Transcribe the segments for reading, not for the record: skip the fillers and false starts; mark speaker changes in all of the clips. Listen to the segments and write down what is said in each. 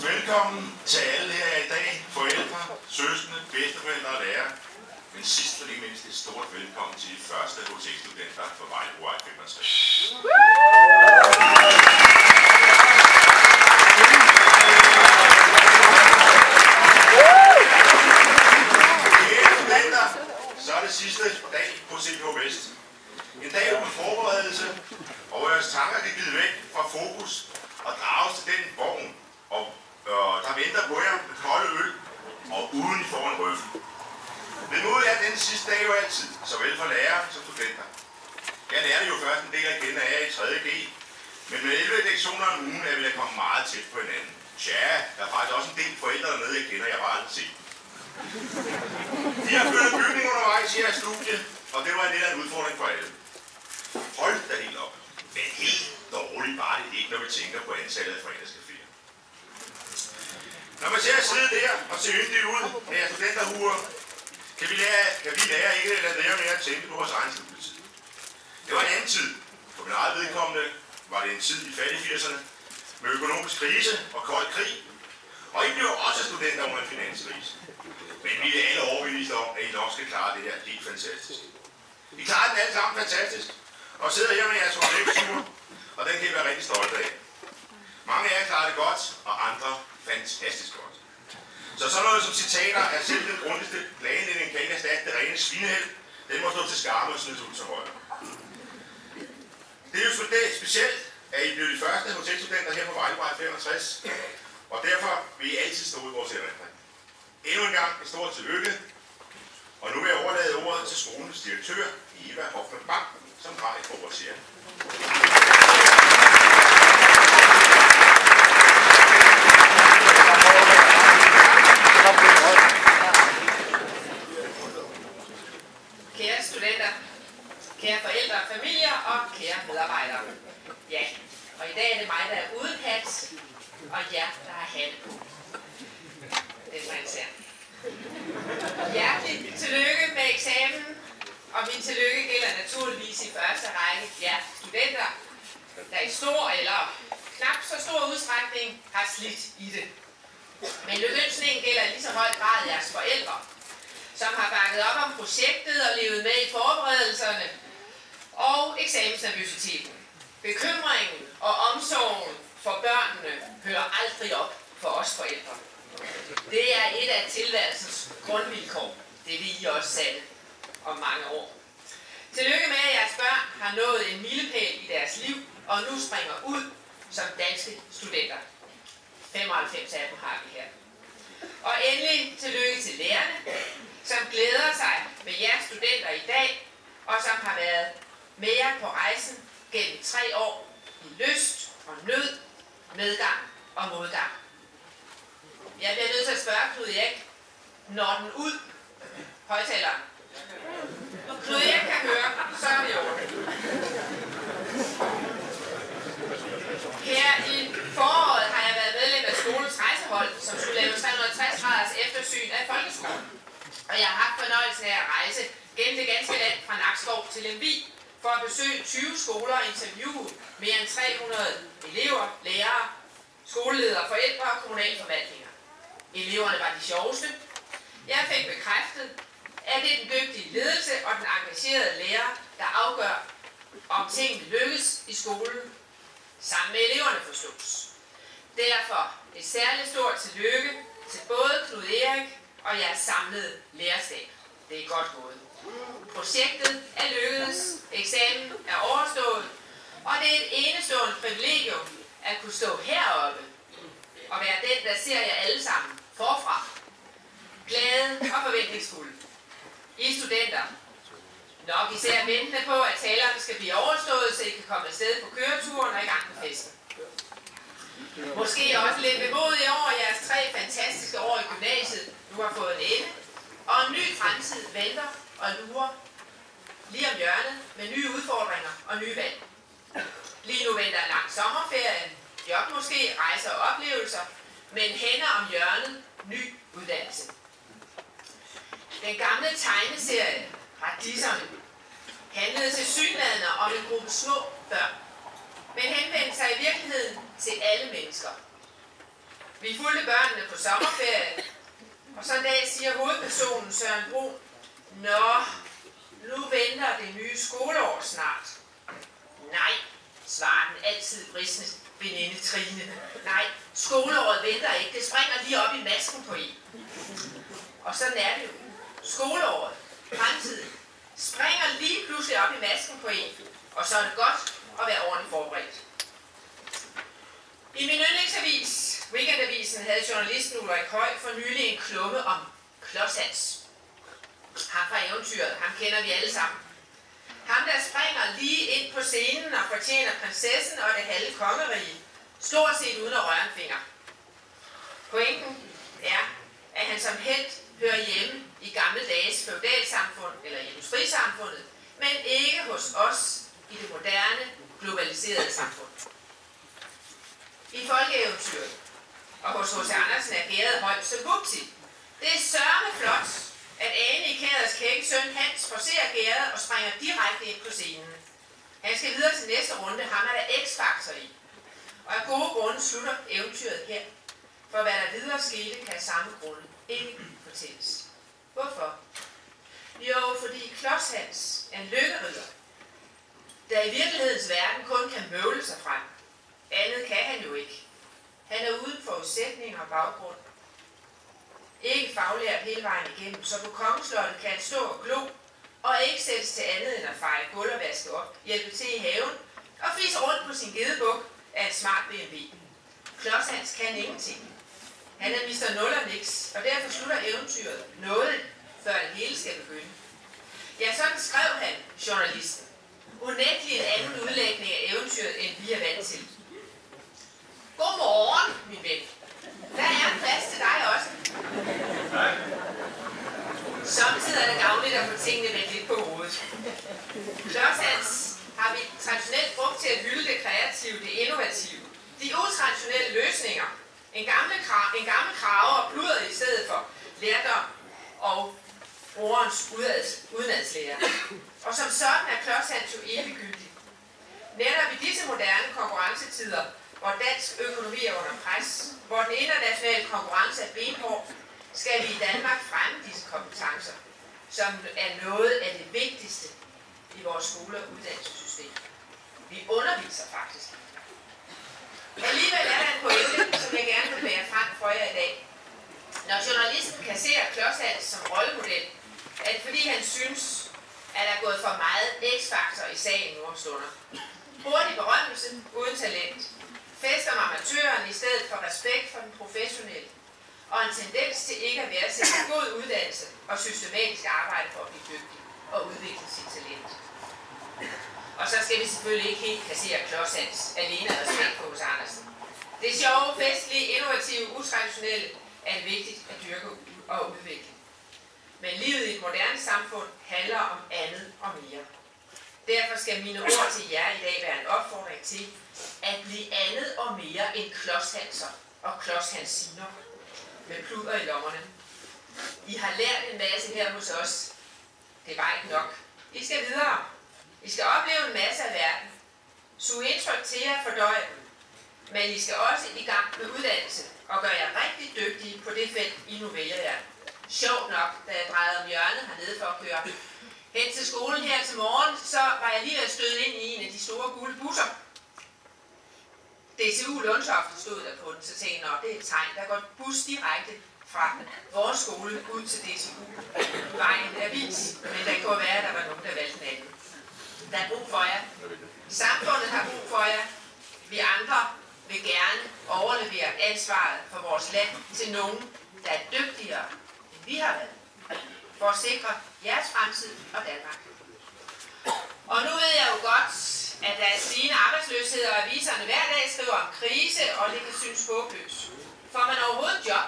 Speaker 1: Velkommen til alle her i dag, forældre, søskende, bedsteforældre og lærere. Men sidst men ikke mindst et stort velkommen til de første HTX-studenter for Vejlebrovej 65. Kære studenter, så er det sidste dag på CPH Vest. En dag uden forberedelse, og hvor jeres tanker kan glide væk fra fokus og drages til den vogn, der venter på jer med kolde øl og uden I får en røffel. Men nu er den sidste dag jo altid, såvel for lærere som studenter. Jeg lærte jo først en del at kende af jer i 3.G, men med 11 lektioner om ugen er vi da kommet meget tæt på hinanden. Tja, der er faktisk også en del forældre dernede, jeg kender, jeg bare aldrig set. De har flyttet bygning undervejs i jeres studie, og det var en lidt af en udfordring for alle. Hold da helt op. Men helt dårligt var det ikke, når vi tænker på antallet af fredagscaféer. Når man ser at sidde der og se yndigt ud med jeres studenterhuer, kan vi lære ikke at lære mere at tænke på vores egen studietid. Det var en anden tid. For min eget vedkommende var det en tid i fattig-80'erne med økonomisk krise og kold krig. Og I blev også studenter under en finanskrise. Men vi er alle overbeviste om, at I nok skal klare det her helt fantastisk. I klarer den alle sammen fantastisk. Og sidder her med jeres HTX-ture, og den kan I være rigtig stolte af. Mange af jer klarer det godt, og andre fantastisk godt. Så sådan noget som citater af selv den grundigste planlægning kan ikke erstatte det rene svinehæld. Den må stå til skarpe og snydes ud til højre. Det er jo specielt, at I blev de første HTX-studenter her på Vejlebrovej 65, og derfor vil I altid stå i vores erindring. Endnu en gang et stort tillykke, og nu vil jeg overlade ordet til skolens direktør, Eva Hoffmann Bang, som har et forberedt.
Speaker 2: Kære studenter, kære forældre og familier og kære medarbejdere. Ja, og i dag er det mig, der er uden hat, og jer, der har hatte på. Det er en sær. Hjertelig tillykke med eksamen, og min tillykke gælder naturligvis i første række jer studenter, der i stor eller knap så stor udstrækning har slidt i det. Men lykønsningen gælder i lige så høj grad jeres forældre, som har bakket op om projektet og levet med i forberedelserne, og eksamensnervøsiteten. Bekymringen og omsorgen for børnene hører aldrig op for os forældre. Det er et af tilværelsens grundvilkår. Det vil I også sande om mange år. Tillykke med, at jeres børn har nået en milepæl i deres liv, og nu springer ud som danske studenter. 95 af dem har vi her. Og endelig tillykke til lærerne, som glæder sig med jeres studenter i dag, og som har været med jer på rejsen gennem 3 år i lyst og nød, medgang og modgang. Jeg bliver nødt til at spørge Knud Erik, når den ud? Højtaleren. Når Knud Erik kan høre, så er det over. Her i foråret har jeg været medlem af skolens rejsehold, som skulle lave 360 graders eftersyn af folkeskolen. Og jeg har haft fornøjelsen af at rejse gennem det ganske land fra Nakskov til Lemvig for at besøge 20 skoler og interviewe mere end 300 elever, lærere, skoleledere, forældre og kommunalforvaltninger. Eleverne var de sjoveste. Jeg fik bekræftet, at det er den dygtige ledelse og den engagerede lærer, der afgør, om tingene lykkes i skolen, sammen med eleverne forstås. Derfor et særligt stort tillykke til både Knud Erik og jeres samlede lærerstab. Det er godt gået. Projektet er lykkedes, eksamen er overstået, og det er et enestående privilegium at kunne stå heroppe og være den, der ser jer alle sammen forfra. Glade og forventningsfulde. I studenter, nok især ventende på, at talerne skal blive overstået, så I kan komme afsted på køreturen og i gang med festen. Måske også lidt vemodige over jeres 3 fantastiske år i gymnasiet nu har fået en ende, og en ny fremtid venter og lurer lige om hjørnet med nye udfordringer og nye valg. Lige nu venter en lang sommerferie, job måske, rejser og oplevelser, men hænder om hjørnet ny uddannelse. Den gamle tegneserie, Radisserne, handlede tilsyneladende om en gruppe små børn, men henvendte sig i virkeligheden til alle mennesker. Vi fulgte børnene på sommerferie, og så en dag siger hovedpersonen Søren Brun: "Nå, nu venter det nye skoleår snart." "Nej," svarer den altid bristende veninde Trine. "Nej, skoleåret venter ikke. Det springer lige op i masken på en." Og sådan er det jo. Skoleåret, fremtiden, springer lige pludselig op i masken på en, og så er det godt at være ordentligt forberedt. I min yndlingsavis, Weekendavisen, havde journalisten Ulrik Høj for nylig en klumme om Klods-Hans. Ham fra eventyret, ham kender vi alle sammen. Ham, der springer lige ind på scenen og fortjener prinsessen og det halve kongerige, stort set uden at røre en finger. Pointen er, at han som helt hører hjemme i gamle dages feudalsamfund eller industrisamfundet, men ikke hos os i det moderne, globaliserede samfund. I folkeeventyret og hos H.C. Andersen er gæret højt så vupti. Det er sørme flot, at Ane i Kæders kække søn Hans forser gæret og springer direkte ind på scenen. Han skal videre til næste runde, ham er der X-faktor i. Og af gode grunde slutter eventyret her. For hvad der videre skete, kan af samme grunde ikke fortælles. Hvorfor? Jo, fordi Klods-Hans er en lykkerider, der i virkelighedens verden kun kan møvle sig frem. Andet kan han jo ikke. Han er uden forudsætninger og baggrund. Ikke faglært hele vejen igennem, så på kongeslottet kan han stå og glo, og ikke sættes til andet end at feje gulv og vaske op, hjælpe til i haven og fise rundt på sin gedebuk af en smart BMW. Klods-Hans kan ingenting. Han er Mr. Nul og niks, og derfor slutter eventyret noget, før det hele skal begynde. Ja, sådan skrev han, journalisten. Unægtelig en anden udlægning af eventyret, end vi er vant til. Godmorgen, min ven. Der er en plads til dig også. Samtidig er det gavnligt at få tingene vendt lidt på hovedet. Klods-Hans har vi traditionelt brugt til at hylde det kreative, det innovative. De utraditionelle løsninger. En gammel krave og pluder i stedet for lærdom og brugerens udenadslære. Og som sådan er Klods-Hans jo eviggyldig. Netop i disse moderne konkurrencetider, hvor dansk økonomi er under pres, hvor den internationale konkurrence er benhård, skal vi i Danmark fremme disse kompetencer, som er noget af det vigtigste i vores skole- og uddannelsessystem. Vi underviser faktisk. Alligevel er der en pointe, som jeg gerne vil bære frem for jer i dag. Når journalisten kasserer Klods-Hans som rollemodel, er det fordi han synes, at der er gået for meget X-faktor i sagen nu om stunder. Hurtig berømmelse uden talent. Fest om amatøren i stedet for respekt for den professionelle. Og en tendens til ikke at værdsætte god uddannelse og systematisk arbejde for at blive dygtig og udvikle sit talent. Og så skal vi selvfølgelig ikke helt kassere Klods-Hans alene af respekt for H.C. Andersen. Det sjove, festlige, innovative, utraditionelle er det vigtigt at dyrke og udvikle. Men livet i et moderne samfund handler om andet og mere. Derfor skal mine ord til jer i dag være en opfordring til at blive andet og mere end Klods-Hanser og Klods-Hansiner med pluder i lommerne. I har lært en masse her hos os. Det var ikke nok. I skal videre. I skal opleve en masse af verden. Suge indtryk til jer, fordøje dem. Men I skal også i gang med uddannelse og gøre jer rigtig dygtige på det felt, I nu vælger jer. Sjovt nok, da jeg drejede om hjørnet hernede for at køre hen til skolen her til morgen, så var jeg lige ved at støde ind i en af de store gule busser. DTU Lundtofte stod der på den, så tænkte jeg, det er et tegn. Der går bus direkte fra vores skole ud til DTU. Vejen er avis, men der kunne være, at der var nogen, der valgte den anden. Der er brug for jer. Samfundet har brug for jer. Vi andre vil gerne overlevere ansvaret for vores land til nogen, der er dygtigere, end vi har været, for at sikre jeres fremtid og Danmark. Og nu ved jeg jo godt, at der er stigende arbejdsløshed, og aviserne hver dag skriver om krise, og det kan synes håbløst. Får man overhovedet job,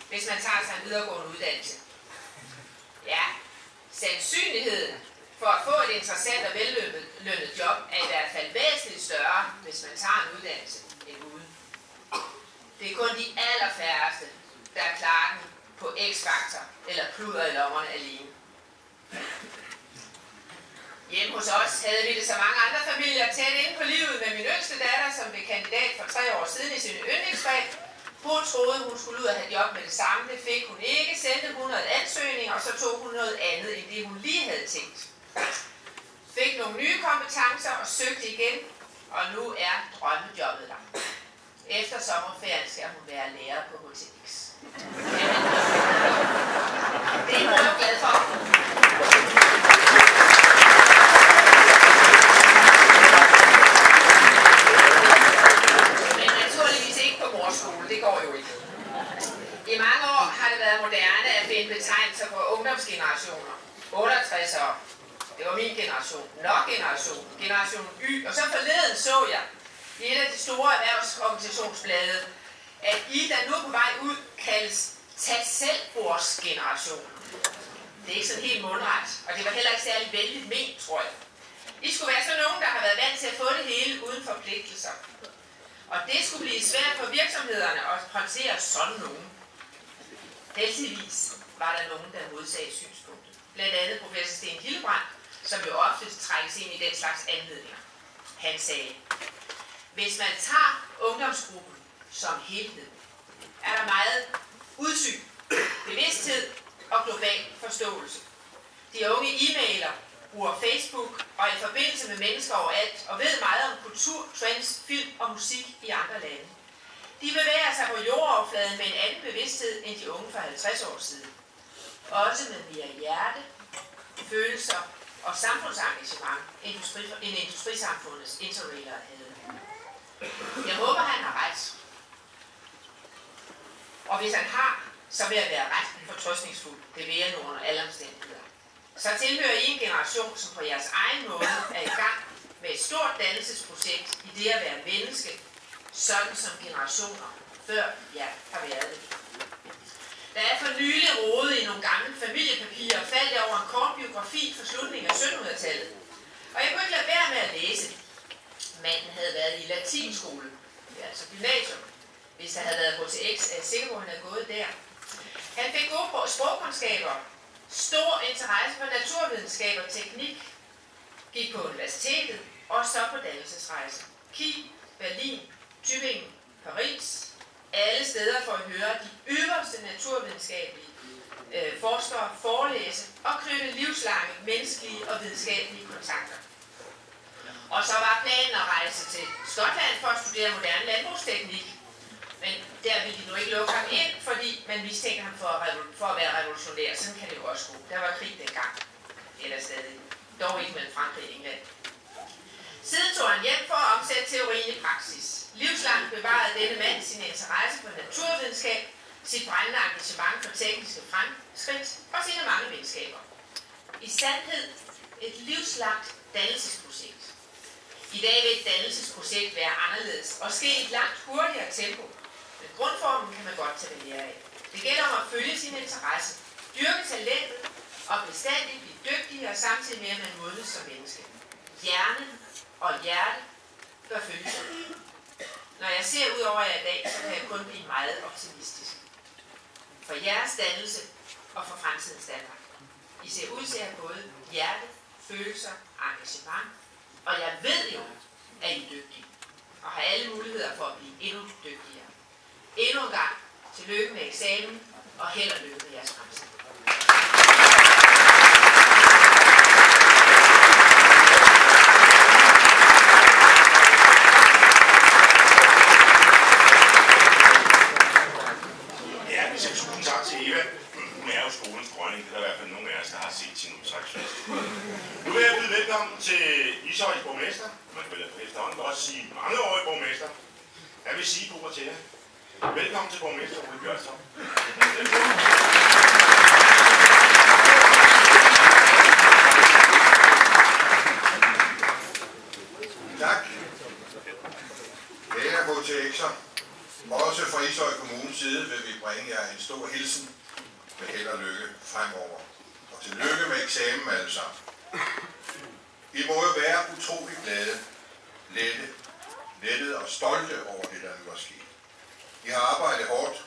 Speaker 2: hvis man tager sig en videregående uddannelse? Ja, sandsynligheden for at få et interessant og vellønnet job er i hvert fald væsentligt større, hvis man tager en uddannelse end uden. Det er kun de allerfærreste, der klarer den på X-Factor eller pludder i lommerne alene. Hjemme hos os havde vi det så mange andre familier tæt inde på livet med min yngste datter, som blev kandidat for 3 år siden i sin yndlingsfag. Hun troede, hun skulle ud og have job med det samme. Det fik hun ikke. Sendte 100 ansøgninger, og så tog hun noget andet end det, hun lige havde tænkt. Fik nogle nye kompetencer og søgte igen, og nu er drømmejobbet der. Efter sommerferien skal hun være lærer på HTX. Det er hun jo glad for. Men naturligvis ikke på morskole, det går jo ikke. I mange år har det været moderne at finde betegnelser for ungdomsgenerationer. 68'ere. Det var min generation. Nok-generation. Generation Y. Og så forleden så jeg i et af de store erhvervsorganisationsblade, at I, der nu er på vej ud, kaldes tag-selv-bords-generationen. Det er ikke sådan helt mundret, og det var heller ikke særlig vældigt ment, tror jeg. I skulle være sådan nogen, der har været vant til at få det hele uden forpligtelser. Og det skulle blive svært for virksomhederne at håndtere sådan nogen. Heldigvis var der nogen, der modsagde synspunktet. Blandt andet professor Sten Hildebrandt, som jo ofte trækkes ind i den slags anledninger. Han sagde, hvis man tager ungdomsgruppen som helhed, er der meget udsyn, bevidsthed og global forståelse. De unge e-mailer, bruger Facebook og i forbindelse med mennesker overalt og ved meget om kultur, trends, film og musik i andre lande. De bevæger sig på jordoverfladen med en anden bevidsthed end de unge for 50 år siden. Også med mere hjerte, følelser og samfundsengagement end industrisamfundets interrailere havde. Jeg håber, han har ret. Og hvis han har, så vil jeg være ret fortrøstningsfuld. Det vil jeg nu under alle omstændigheder. Så tilhører I en generation, som på jeres egen måde er i gang med et stort dannelsesprojekt i det at være menneske, sådan som generationer før jer har været det. Da jeg for nylig rodede i nogle gamle familiepapirer, faldt jeg over en kort biografi fra slutningen af 1700-tallet. Og jeg kunne ikke lade være med at læse. Manden havde været i latinskole, altså gymnasium. Hvis der havde været HTX, er jeg sikker på, at han havde gået der. Han fik gode sprogkundskaber, stor interesse for naturvidenskab og teknik, gik på universitetet og så på dannelsesrejse. Kiel, Berlin, Tübingen, Paris, alle steder for at høre de ypperste naturvidenskabelige forskere forelæse og knytte livslange menneskelige og videnskabelige kontakter. Og så var planen at rejse til Skotland for at studere moderne landbrugsteknik. Men der ville de nu ikke lukke ham ind, fordi man mistænkte ham for at være revolutionær. Sådan kan det jo også gå. Der var krig dengang. Eller stadig. Dog ikke mellem Frankrig og England. Siden tog han hjem for at omsætte teorien i praksis. Livslangt bevarede denne mand sin interesse for naturvidenskab, sit brændende engagement for tekniske fremskridt og sine mange venskaber. I sandhed et livslangt dannelsesprojekt. I dag vil et dannelsesprojekt være anderledes og ske i et langt hurtigere tempo. Men grundformen kan man godt tage ved lære af. Det gælder om at følge sin interesse, dyrke talentet og bestandigt blive dygtigere samtidig med, at man modnes som menneske. Hjerne og hjerte bør følges ad. Når jeg ser ud over jer i dag, så kan jeg kun blive meget optimistisk. For jeres dannelse og for fremtidens Danmark. I ser ud til at have både hjerte, følelser og engagement. Og jeg ved jo, at I er dygtige. Og har alle muligheder for at blive endnu dygtigere. Endnu en gang tillykke med eksamen, og held og lykke med jeres fremtid.
Speaker 1: Ja, vi siger tusind tak til Eva. Hun er jo skolens dronning. Det er der i hvert fald nogle af os, der har set sin udtræksfest. Nu vil jeg byde velkommen til Ishøjs borgmester. Man vil efterhånden også sige mangeårig borgmester. Jeg vil sige god til jer. Velkommen til borgmester Ole Bjørnstrup.
Speaker 3: Tak. Kære HTX'er, også fra Ishøj Kommunes side vil vi bringe jer en stor hilsen med held og lykke fremover. Og tillykke med eksamen alle sammen. I må jo være utrolig glade, lettet og stolte over det, der nu er sket. I har arbejdet hårdt.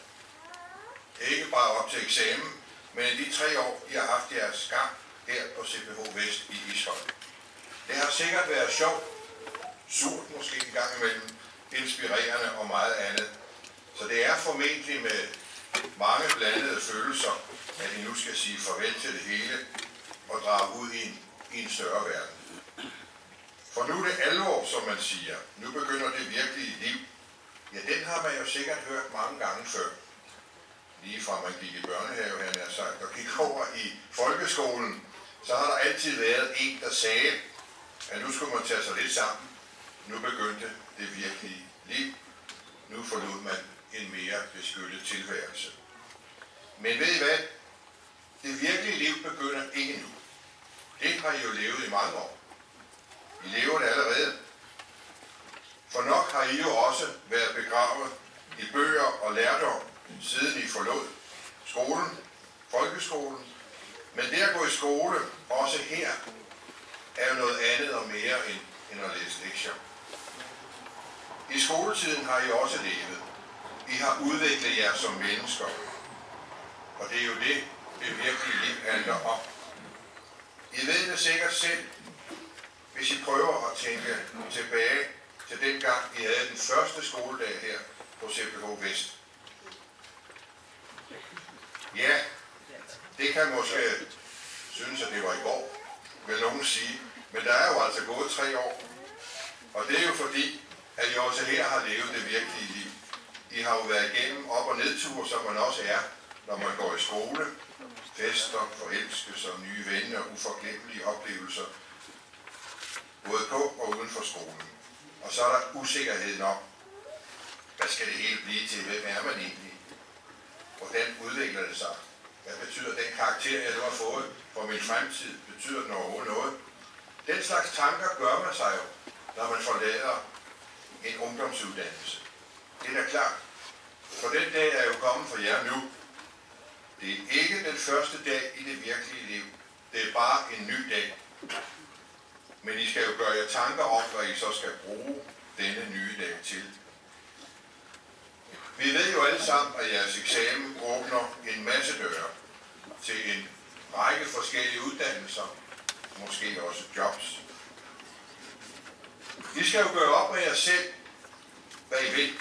Speaker 3: Ikke bare op til eksamen, men i de 3 år, I har haft jeres gang her på CPH Vest i Ishøj. Det har sikkert været sjovt, surt måske en gang imellem, inspirerende og meget andet. Så det er formentlig med mange blandede følelser, at I nu skal sige farvel til det hele og drage ud i en større verden. For nu er det alvor, som man siger. Nu begynder det virkelige liv. Ja, den har man jo sikkert hørt mange gange før. Lige fra man gik i børnehave, han har sagt, og gik over i folkeskolen, så har der altid været en, der sagde, at nu skulle man tage sig lidt sammen. Nu begyndte det virkelige liv. Nu forlod man en mere beskyttet tilværelse. Men ved I hvad? Det virkelige liv begynder ikke nu. Det har I jo levet i mange år. I lever det allerede. For nok har I jo også været begravet i bøger og lærdom, siden I forlod skolen, folkeskolen. Men det at gå i skole, også her, er jo noget andet og mere end at læse lektier. I skoletiden har I også levet. I har udviklet jer som mennesker. Og det er jo det virkelige liv handler om. I ved det sikkert selv, hvis I prøver at tænke tilbage til den gang, I havde den første skoledag her på CPH Vest. Ja, det kan måske synes, at det var i går, vil nogen sige. Men der er jo altså gået 3 år. Og det er jo fordi, at I også her har levet det virkelige liv. I har jo været igennem op- og nedture, som man også er, når man går i skole. Fester, forelskelser, nye venner, uforglemmelige oplevelser. Både på og uden for skolen. Og så er der usikkerheden om, hvad skal det hele blive til? Hvem er man egentlig? Hvordan udvikler det sig? Hvad betyder den karakter, jeg nu har fået for min fremtid? Betyder den overhovedet noget? Den slags tanker gør man sig jo, når man forlader en ungdomsuddannelse. Det er da klart. For den dag er jo kommet for jer nu. Det er ikke den første dag i det virkelige liv. Det er bare en ny dag. Men I skal jo gøre jer tanker om, hvad I så skal bruge denne nye dag til. Vi ved jo alle sammen, at jeres eksamen åbner en masse døre til en række forskellige uddannelser, måske også jobs. I skal jo gøre op med jer selv, hvad I vil.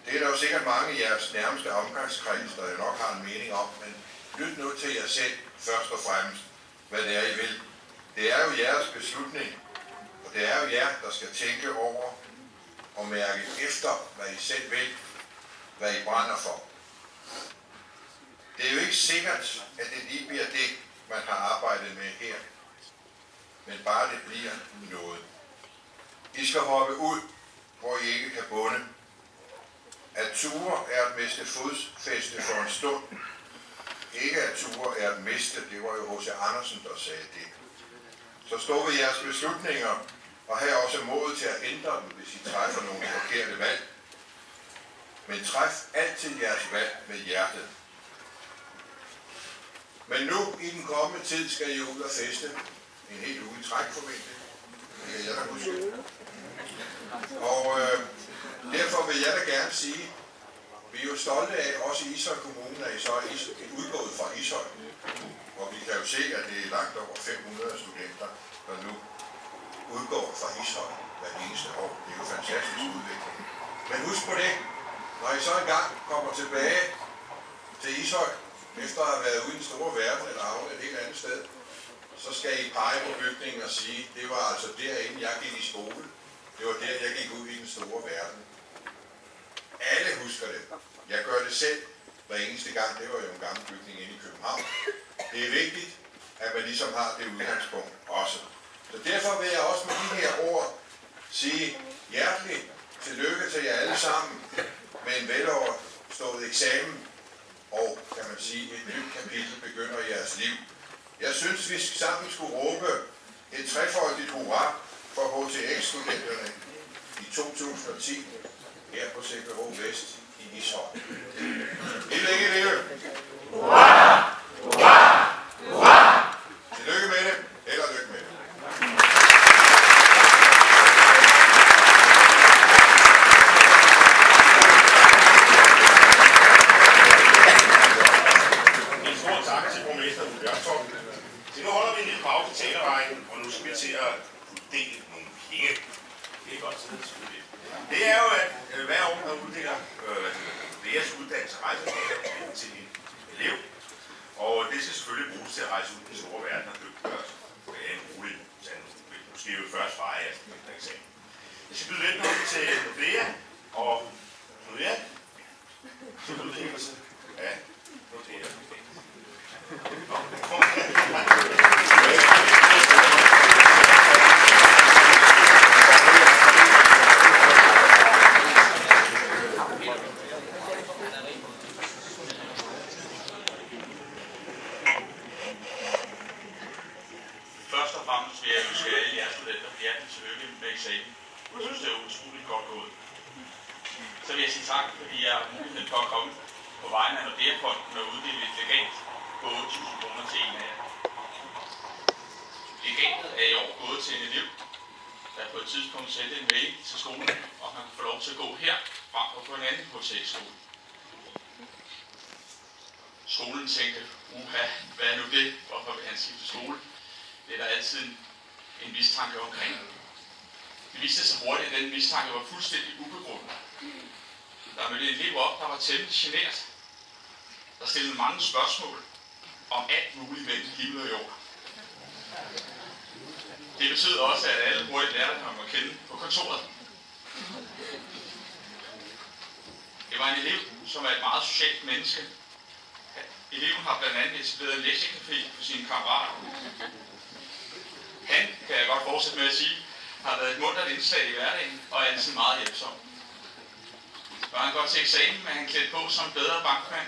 Speaker 3: Det er der jo sikkert mange i jeres nærmeste omgangskreds, der jo nok har en mening om, men lyt nu til jer selv først og fremmest, hvad det er, I vil. Det er jo jeres beslutning, og det er jo jer, der skal tænke over og mærke efter, hvad I selv vil, hvad I brænder for. Det er jo ikke sikkert, at det lige bliver det, man har arbejdet med her, men bare det bliver noget. I skal hoppe ud, hvor I ikke kan bunde. At ture er at miste fodfæste for en stund. Ikke at ture er at miste, det var jo H.C. Andersen, der sagde det. Så stå ved jeres beslutninger, og have også modet til at ændre dem, hvis I træffer nogle forkerte valg. Men træf altid jeres valg med hjertet. Men nu, i den kommende tid, skal I ud og feste. En helt uge i træk formentlig. Det kan jeg da huske. Og derfor vil jeg da gerne sige, vi er jo stolte af, også i Ishøj Kommune, at I så er udgået fra Ishøj. Og vi kan jo se, at det er langt over 500 studenter, der nu udgår fra Ishøj hver eneste år. Det er jo fantastisk udvikling. Men husk på det, når I så engang kommer tilbage til Ishøj, efter at have været ude i den store verden eller havnet et helt andet sted, så skal I pege på bygningen og sige, det var altså derinde, jeg gik i skole. Det var der, jeg gik ud i den store verden. Alle husker det. Jeg gør det selv hver eneste gang. Det var jo en gammel bygning inde i København. Det er vigtigt, at man ligesom har det udgangspunkt også. Så derfor vil jeg også med de her ord sige hjertelig tillykke til jer alle sammen med en veloverstået eksamen. Og kan man sige, et nyt kapitel begynder i jeres liv. Jeg synes, vi sammen skulle råbe et trefoldigt hurra for HTX-studenterne i 2010 her på CPH Vest i Ishøj. I længe leve! Hurra! Hurra! Hurra! Tillykke med det, eller lykke med det.
Speaker 1: Så nu holder vi en lille pause i talerrækken, og nu skal vi til at uddele nogle penge. Det er godt sådan selvfølgelig. Det er jo, at hver år, der uddeler deres uddannelse rejseplaner til en elev. Og det skal selvfølgelig bruges til at rejse ud i den store verden og dygtiggøre sig. Det er en mulig måske jo først fejre af eksamen. Jeg skal byde velkommen til Nordea og Nordea. Så uddeler sig af Nordea.
Speaker 4: Først og fremmest vil jeg ønske alle jeres studenter hjertelig tillykke med eksamen. Jeg synes, det er utroligt godt gået. Så vil jeg sige tak, fordi jeg har muligheden for at komme på vegne af Nordea-fonden og uddele et legat på 8.000 kroner til en af jer. Legatet er i år gået til en elev, der på et tidspunkt sendte en mail til skolen, og han får lov til at gå her frem og på en anden HTX-skole. Skolen tænkte, hvad er nu det? Hvorfor vil han skifte skole? Det er der altid en mistanke omkring. Det viste sig hurtigt, at den mistanke var fuldstændig ubegrundet. Der mødte en elev op, der var temmelig genert. Der stillede mange spørgsmål om alt muligt mellem himmel og jord. Det betød også, at alle hurtigt lærte ham at kende på kontoret. Det var en elev, som er et meget socialt menneske. Eleven har blandt andet etableret en lektiecafé for sine kammerater. Han, kan jeg godt fortsætte med at sige, har været et muntert indslag i hverdagen og er altid meget hjælpsom. Var han godt til eksamen, men han klædt på som bedre bankmand.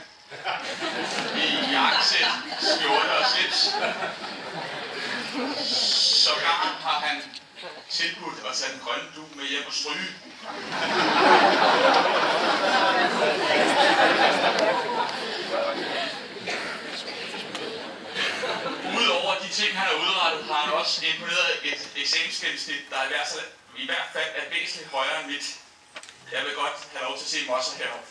Speaker 4: I jakkesæt, skjorte og slips. Sågar har han tilbudt at tage den grønne dug med hjem og stryge. Udover de ting, han har udrettet, har han også imponeret et eksamensgennemsnit, der i hvert fald er væsentligt højere end mit. Jeg vil godt have lov til at se mosser heroppe.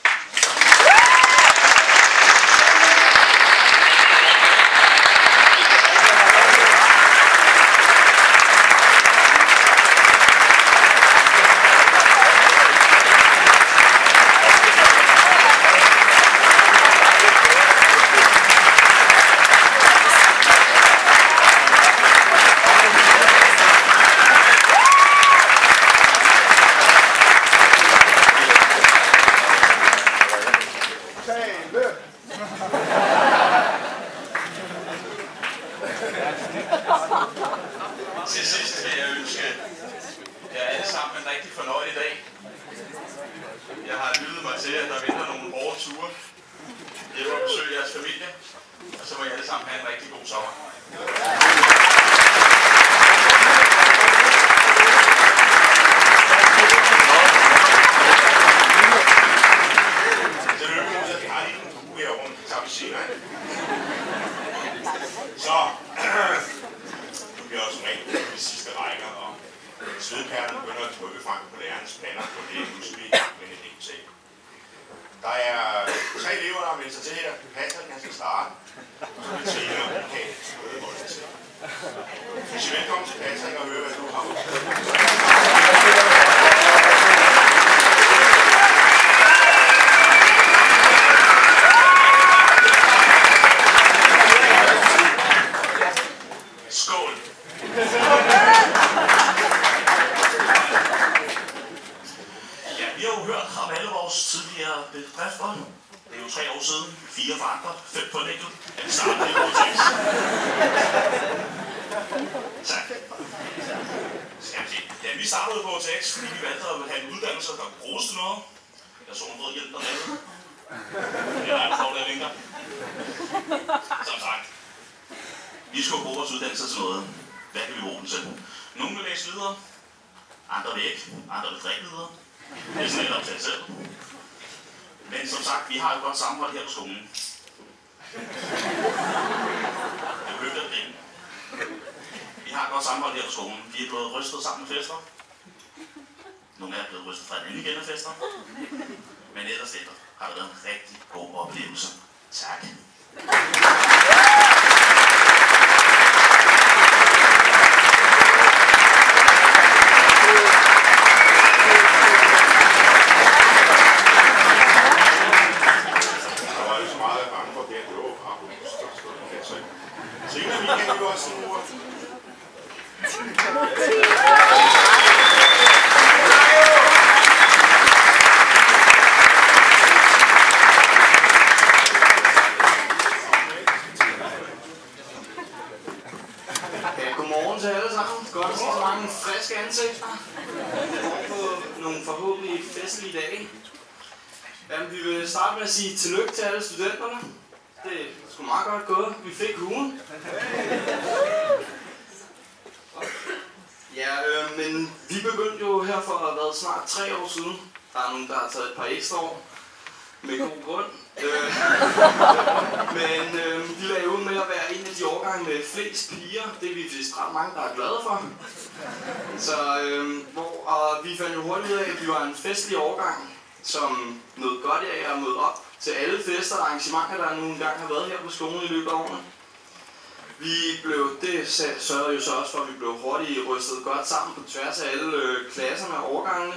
Speaker 4: Til sidst vil jeg ønske jer alle sammen en rigtig fornøjelig dag. Jeg har lyttet mig til, at der venter nogle hårde ture. Jeg vil besøge jeres familie, og så må I alle sammen have en rigtig god sommer.
Speaker 1: Så, nu bliver også rent de sidste rækker, og svedperlen begynder at trykke frem på lærernes pander, og det er pludselig i gang med en elevsag. Der er 3 elever, der har meldt sig til her. Patrick, han skal starte. Så vil Tina og Michael møde bolden til. Vi siger velkommen til Patrick og høre, hvad du har.
Speaker 4: Skål! Ja, vi har jo hørt om alle vores tidligere bedrifter. Det er jo 3 år siden, 4 forandret, 5 på en enkelt. Vi startede i HTX. Tak. Ja, vi startede på HTX, fordi vi valgte at have en uddannelse, der kunne bruges til noget. Jeg så en rød hjælp dernede. Det er en faglig vinker. Som sagt. Vi skal bruge vores uddannelse til noget. Hvad kan vi bruge den til? Nogle vil læse videre, andre vil ikke, andre vil drikke videre. Det er sådan lidt op til selv. Men som sagt, vi har et godt sammenhold her på skolen. Jeg behøver at grine. Vi har et godt sammenhold her på skolen. Vi er blevet rystet sammen med fester. Nogle af jer er blevet rystet fra en anden igen af fester. Men ellers efter har det været en rigtig god oplevelse. Tak.
Speaker 1: vi også nogle ord.
Speaker 5: Godmorgen til alle sammen. Godt at se så mange friske ansigter på nogle forhåbentlig festlige dage. Jamen, vi vil starte med at sige tillykke til alle studenterne. Det er sgu meget godt gået. Vi fik ugen. Ja, men vi begyndte jo her for snart 3 år siden. Der er nogen, der har taget et par ekstra år. Med god grund. Men vi lagde ud med at være en af de årgange med flest piger. Det er vi vist ret mange, der er glade for. Så og vi fandt jo hurtigt ud af, at vi var en festlig årgang, som nød godt af at møde op til alle fester og arrangementer, der nu engang har været her på skolen i løbet af årene. Det sørgede jo så også for, at vi blev hurtigt rystet godt sammen på tværs af alle klasserne og årgangene.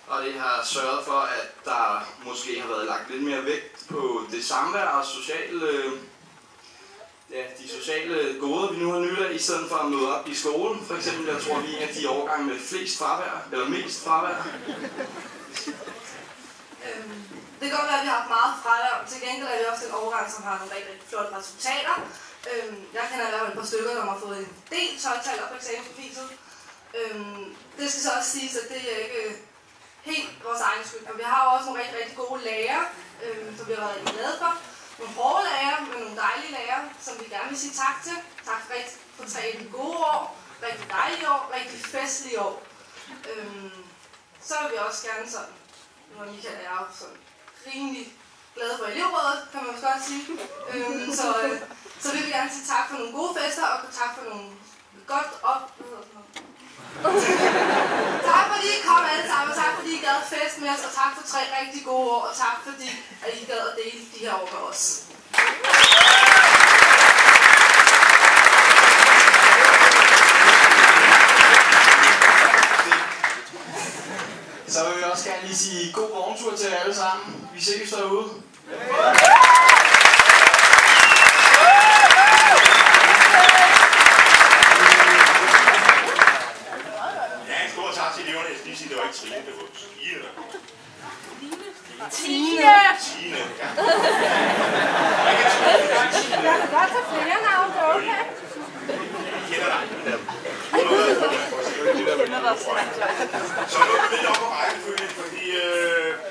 Speaker 5: Og det har sørget for, at der måske har været lagt lidt mere vægt på det samvær og de sociale goder, vi nu har nyt af, i stedet for at møde op i skolen. For eksempel, jeg tror, vi er en af de årgange med flest fravær, eller mest fravær.
Speaker 6: Det kan godt være, at vi har haft meget fravær. Til gengæld er vi også en årgang, som har nogle rigtig flotte resultater. Jeg kender i hvert fald et par stykker, der har fået en del 12-taller på eksamensbeviset. Det skal så også siges, at det er ikke helt vores egen skyld. Men vi har jo også nogle rigtig, rigtig gode lærere, som vi har været rigtig glade for. Nogle hårde lærere, men nogle dejlige lærere, som vi gerne vil sige tak til. Tak for 3 rigtig gode år, rigtig dejlige år, rigtig festlige år. Så vil vi også gerne sådan, nu er Michael er jo sådan rimelig glade for elevrådet, kan man også godt sige. Så vil vi gerne sige tak for nogle gode fester, og tak for nogle godt tak fordi I kom alle sammen, og tak fordi I gad fest med os, og tak for 3 rigtig gode år, og tak fordi at I gad at dele de her år med os.
Speaker 5: Så vil vi også gerne lige sige god morgentur til jer alle sammen. Vi ses derude.
Speaker 1: Det var ikke Trine, det var Tine, der kom.
Speaker 6: Tine!
Speaker 1: Tine, ja.
Speaker 6: Jeg kan godt tage flere navne, det er okay.
Speaker 1: Jeg kender dig. Så nu er vi lidt op på rækkefølgen, fordi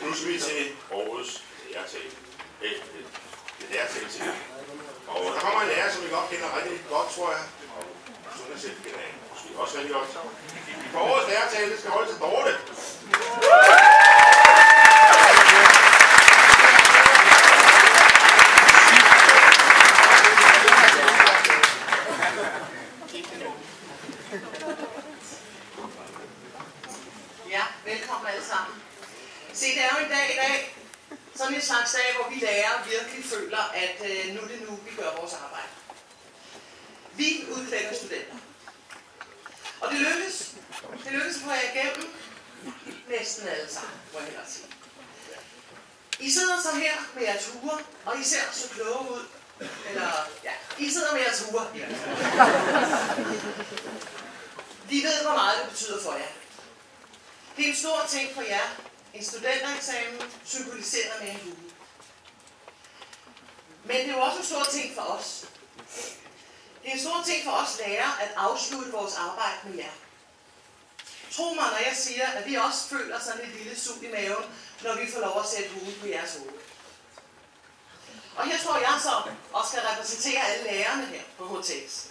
Speaker 1: nu skal vi til årets lærertale. Lærertale. Og der kommer en lærer, som vi godt kender rigtig godt, tror jeg. Og Sundhed selv kender jeg måske også rigtig godt. For årets lærertale, det skal holde til Dorte.
Speaker 7: Ja, velkommen alle sammen. Se, det er jo en dag i dag, sådan en slags dag, hvor vi lærere virkelig føler, at nu er det nu, vi gør vores arbejde. Vi udklæder studenter. Og det lykkes at få jer igennem næsten alle sammen, må jeg hellere sige. I sidder så her med jeres huer, og I ser så kloge ud. Eller, ja, I sidder med jeres huer. Vi ved, hvor meget det betyder for jer. Det er en stor ting for jer. En studentereksamen symboliserer med en hue. Men det er jo også en stor ting for os. Det er en stor ting for os lærere at afslutte vores arbejde med jer. Tro mig, når jeg siger, at vi også føler sådan et lille sug i maven, når vi får lov at sætte huen på jeres hoved. Og her tror jeg så også skal repræsentere alle lærerne her på HTX.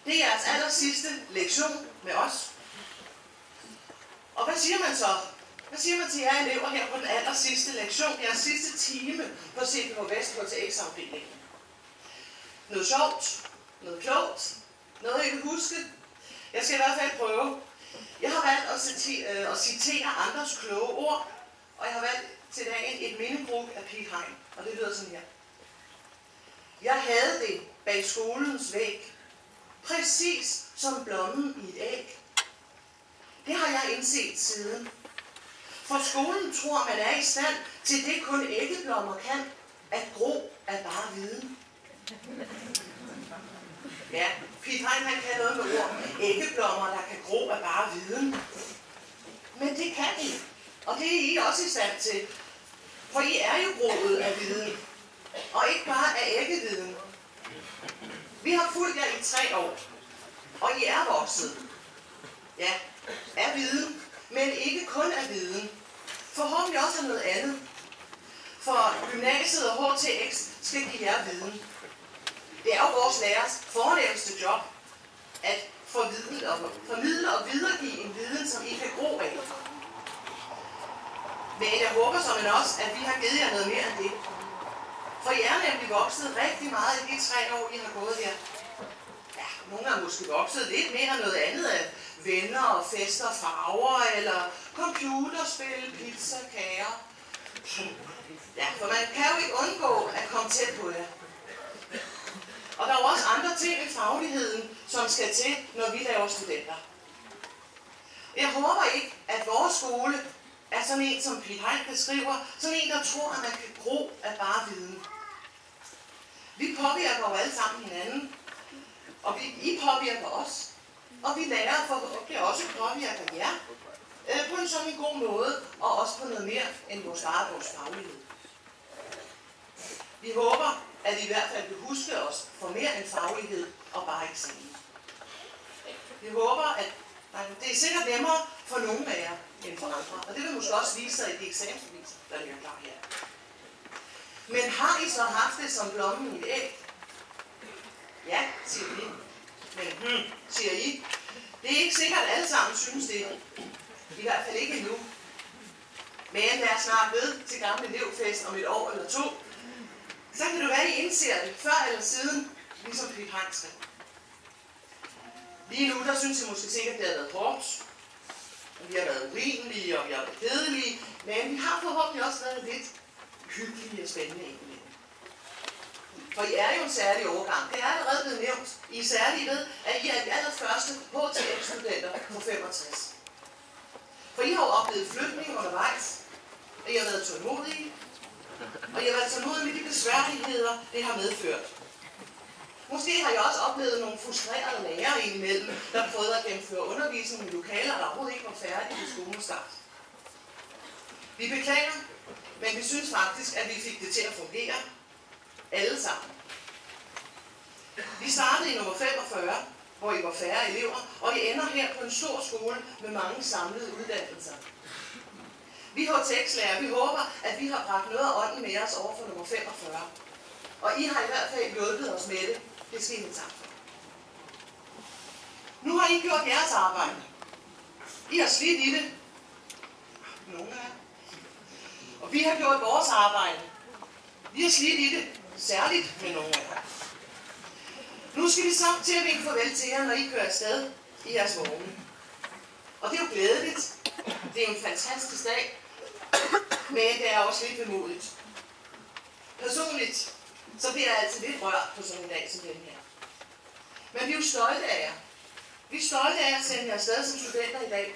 Speaker 7: Det er jeres aller sidste lektion med os. Og hvad siger man så? Hvad siger man til jer elever her på den aller sidste lektion, jeres sidste time på CPH Vest HTX-afdelingen? Noget sjovt, noget klogt, noget I kan huske. Jeg skal i hvert fald prøve. Jeg har valgt at citere andres kloge ord, og jeg har valgt til dagen et mindebrug af Piet Hein, og det lyder sådan her. Jeg havde det bag skolens væg, præcis som blommen i et æg. Det har jeg indset siden. For skolen tror, man er i stand til det kun æggeblommer kan, at gro er bare viden. Ja, Piet Hein, han kan noget med ord. Æggeblommer, der kan gro af bare viden. Men det kan I. Og det er I også i stand til. For I er jo groet af viden. Og ikke bare af æggeviden. Vi har fulgt jer i 3 år. Og I er vokset. Ja, af viden. Men ikke kun af viden. Forhåbentlig også af noget andet. For gymnasiet og HTX skal give jer viden. Det er jo vores lærers fornemmeste job at formidle og videregive en viden, som I kan gro af. Men jeg håber som også, at vi har givet jer noget mere end det. For I er nemlig vokset rigtig meget i de 3 år, I har gået her. Ja, nogle har måske vokset lidt mere noget andet af venner og fester, farver, eller computerspil, pizza, kager. Ja, for man kan jo ikke undgå at komme tæt på jer. Og der er jo også andre ting i fagligheden, som skal til, når vi laver studenter. Jeg håber ikke, at vores skole er sådan en, som Piet Hein beskriver, sådan en, der tror, at man kan gro af bare viden. Vi påvirker jo alle sammen hinanden, og I påvirker os. Og vi lærer forhåbentlig også påvirker jer på en sådan en god måde, og også på noget mere end vores faglighed. Vi håber, at I hvert fald vil huske os for mere end faglighed og bare eksamen. Vi håber, at det er sikkert nemmere for nogle af jer end for andre, og det vil måske også vise sig i de eksamensbevis, der ligger klar her. Men har I så haft det som blommen i et æg? Ja, siger vi. Men siger I. Det er ikke sikkert, at alle sammen synes det. I hvert fald ikke endnu. Men lad os snart ved til gamle elevfest om 1 år eller 2. Så kan det være, at I indser det før eller siden, ligesom Piet Hein skrev. Lige nu, der synes jeg måske sikkert, at det har været hårdt. Og vi har været urimelige, og vi har været kedelige. Men vi har forhåbentlig også været lidt hyggelige og spændende indimellem. For I er jo en særlig overgang. Det er allerede blevet nævnt. I er særlige ved, at I er de allerførste HTX-studenter på 65. For I har jo oplevet flytning undervejs. Og I har været tålmodige. Og I har været tålmodige med de besværligheder, det har medført. Måske har I også oplevet nogle frustrerede lærere indimellem, der prøvede at gennemføre undervisning i lokaler, der overhovedet ikke var færdige ved skolens start. Vi beklager, men vi synes faktisk, at vi fik det til at fungere. Alle sammen. Vi startede i nummer 45, hvor I var færre elever, og I ender her på en stor skole med mange samlede uddannelser. Vi HTX-lærere, vi håber, at vi har bragt noget af ånden med os over for nummer 45. Og I har i hvert fald hjulpet os med det. Det skal I have tak for. Nu har I gjort jeres arbejde. I har slidt i det. Nogle af jer. Og vi har gjort vores arbejde. Vi har slidt i det. Særligt med nogle af jer. Nu skal vi så til at vinke farvel til jer, når I kører afsted i jeres vogne. Og det er jo glædeligt. Det er en fantastisk dag. Men det er også lidt vemodigt. Personligt, så bliver jeg altid lidt rørt på sådan en dag som den her. Men vi er jo stolte af jer. Vi er stolte af at sende jer afsted som studenter i dag.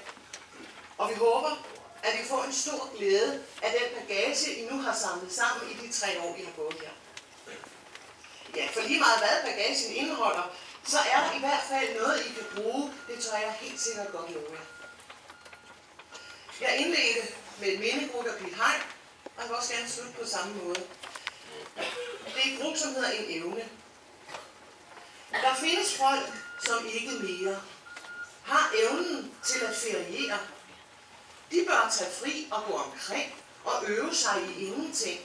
Speaker 7: Og vi håber, at I får en stor glæde af den bagage, I nu har samlet sammen i de 3 år, I har gået her. Ja, for lige meget hvad bagagen indeholder, så er der i hvert fald noget, I kan bruge. Det tør jeg helt sikkert godt love jer. Jeg indledte med et mindegrund af Piet Hein, og jeg vil også gerne slutte på samme måde. Det er et gruppe, som hedder en evne. Der findes folk, som ikke mere har evnen til at feriere. De bør tage fri og gå omkring og øve sig i ingenting.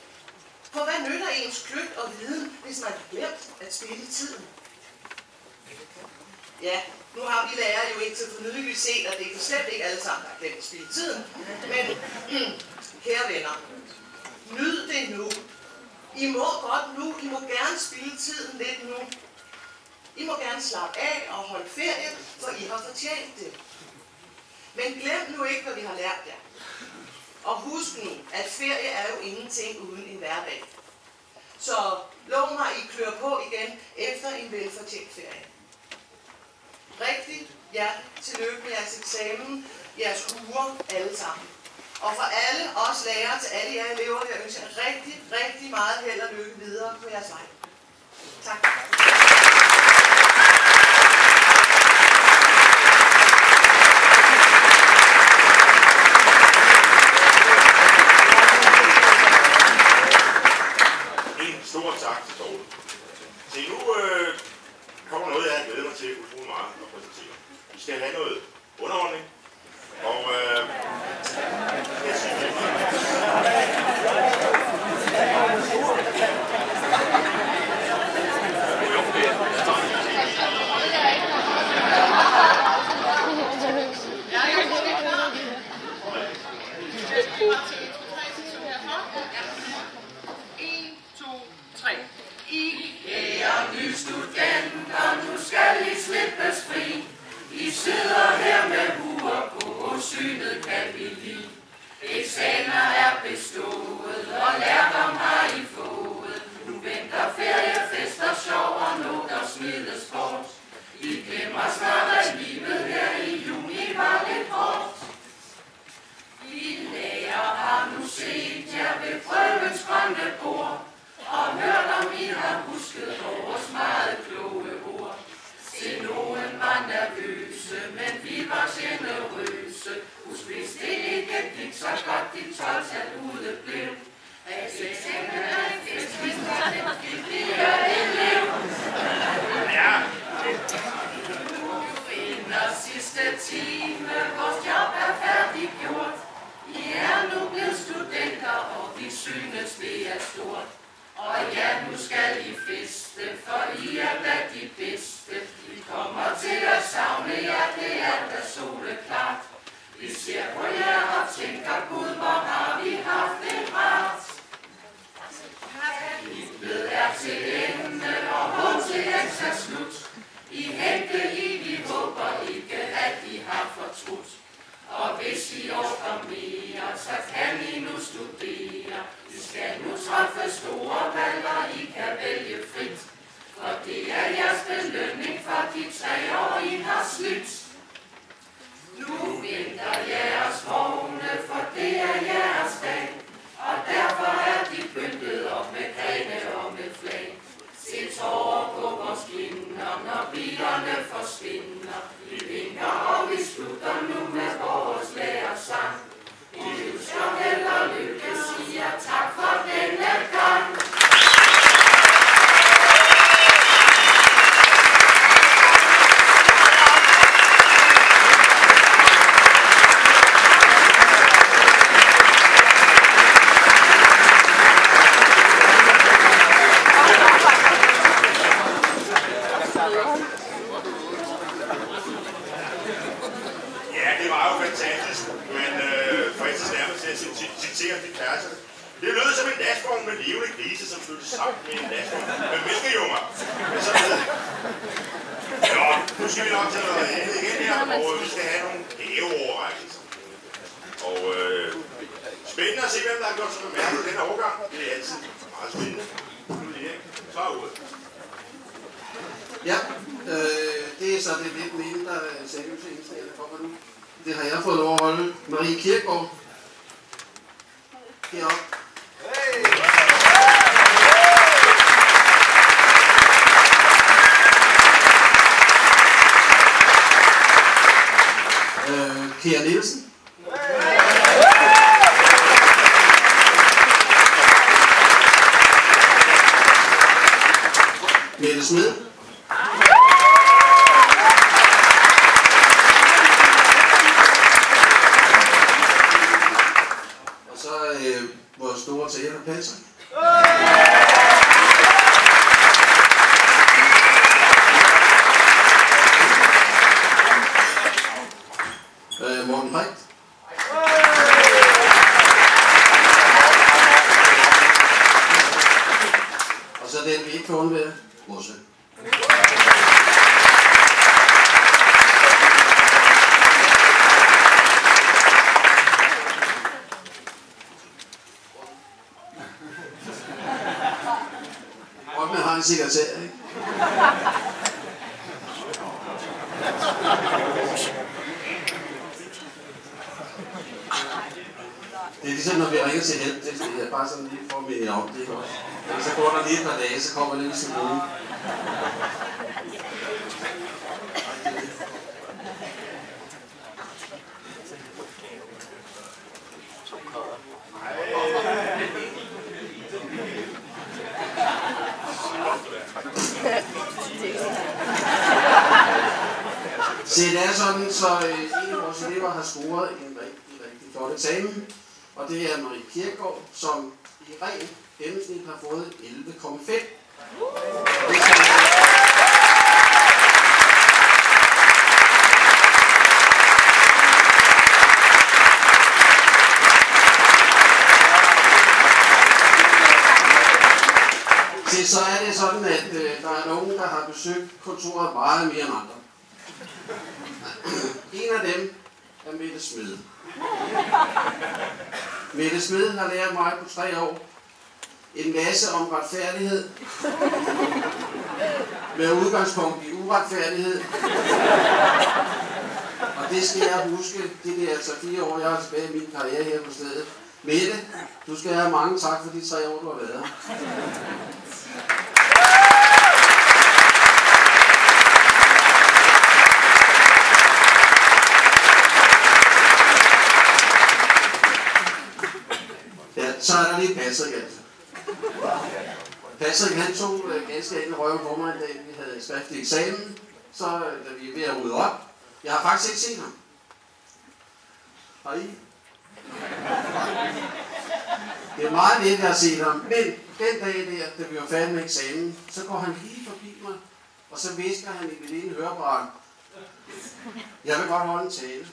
Speaker 7: For hvad nytter ens kløgt og viden, hvis man har glemt at spille tiden? Ja, nu har vi lærere jo indtil for nylig set, at det er bestemt ikke alle sammen, der har glemt at spille tiden. Men, kære venner, nyd det nu. I må godt nu, I må gerne spille tiden lidt nu. I må gerne slappe af og holde ferie, for I har fortjent det. Men glem nu ikke, hvad vi har lært jer. Og husk nu, at ferie er jo ingenting uden en hverdag. Så lov mig, I klør på igen efter en velfortjent ferie. Rigtig hjertelig tillykke med jeres eksamen, jeres uger, alle sammen. Og for alle os lærere til alle jer elever, vil jeg ønske jer rigtig, rigtig meget held og lykke videre på jeres vej. Tak.
Speaker 1: det til utrolig meget at præsentere. Vi skal have noget underholdning, og jeg synes,
Speaker 8: nu skal I slippes fri. I sidder her med huer på, synet kan vi lide. Eksamener er bestået, og lærdom har I fået. Nu venter ferie, fester, sjov og noter smides bort. I glemmer snart, at livet her i juni var lidt hårdt. I lærer har nu set jer ved prøvens grønne bord, og hørt om I har husket vores meget kloge ord. Se, nogen var nervøse, men vi var generøse. Husk, hvis det ikke gik så godt, dit 12-tal udeblev. At eksamen er en fest, hvis det gik, vi er elev.
Speaker 1: ja.
Speaker 8: Nu vinder sidste time, vores job er færdiggjort. I er nu blevet studenter, og vi synes, det er stort. Og ja, nu skal I feste, for I er da de bedste. Vi kommer til at savne jer, det er da soleklart. Vi ser på jer og tænker, Gud, hvor har vi haft det rart. Livet er til ende, og HTX er slut. I hente I, vi håber ikke, at I har fortrudt. Og hvis I orker mere, så kan I nu studere. I skal nu træffe store valg, og I kan vælge frit. For det er jeres belønning for de 3 år, I har slidt. Nu venter jeres vogne, for det er jeres dag. Og derfor er de pyntet op med grene og med flag. Se tårer på vores kinder, når bilerne forsvinder. Vi vinker, og vi slutter nu med vores lærersang. I husker held og lykke, siger tak for denne gang.
Speaker 1: Det lød som en lastvogn med levende grise, som flyttede sammen med en lastvogn med mælkejunger. Nå, nu skal vi nok til noget andet igen her, og vi skal have nogle gaveoverrækkelser. Og spændende at se, hvem der har gjort sig bemærket i denne årgang. Det er altid meget spændende. Svar ud.
Speaker 9: Ja, det er så det lidt mindre seriøse indslag, der kommer nu. Det har jeg fået lov at holde. Marie Kirkegaard. Heroppe. Hey! Kjær Nielsen. Mette Smed. Og så vores store teater, Patrick. Morten Brecht. Og så den vi ikke kan undvære, vores søn. Og man har en sekretær, ikke? Det er ligesom når vi ringer til hjælp, det er bare sådan lige for med en opdæk også. Så går der lige et par dage, så kommer det ligesom nogen. Se, det er sådan, så en af vores elever har scoret en rigtig flot eksamen, og det er Marie Kirkegaard, som i ren gennemsnit har fået 11,5. Så er det sådan, at der er nogen, der har besøgt kontoret meget mere end andre. En af dem er Mette Smed. Mette Smed har lært mig på 3 år en masse om retfærdighed, med udgangspunkt i uretfærdighed. Og det skal jeg huske, det er altså 4 år, jeg har tilbage i min karriere her på stedet. Mette, du skal have mange tak for de 3 år, du har været her. Ja, så er der lige Patrick altså. Patrick han tog ganske enkelt røven på mig, da vi havde skriftlig eksamen, så da vi er ved at rydde op. Jeg har faktisk ikke set ham. Har I? Det er meget lidt, jeg har set ham, men den dag der, da vi var færdige med eksamen, så går han lige forbi mig, og så visker han i mit ene hørebræt: jeg vil godt holde en tale.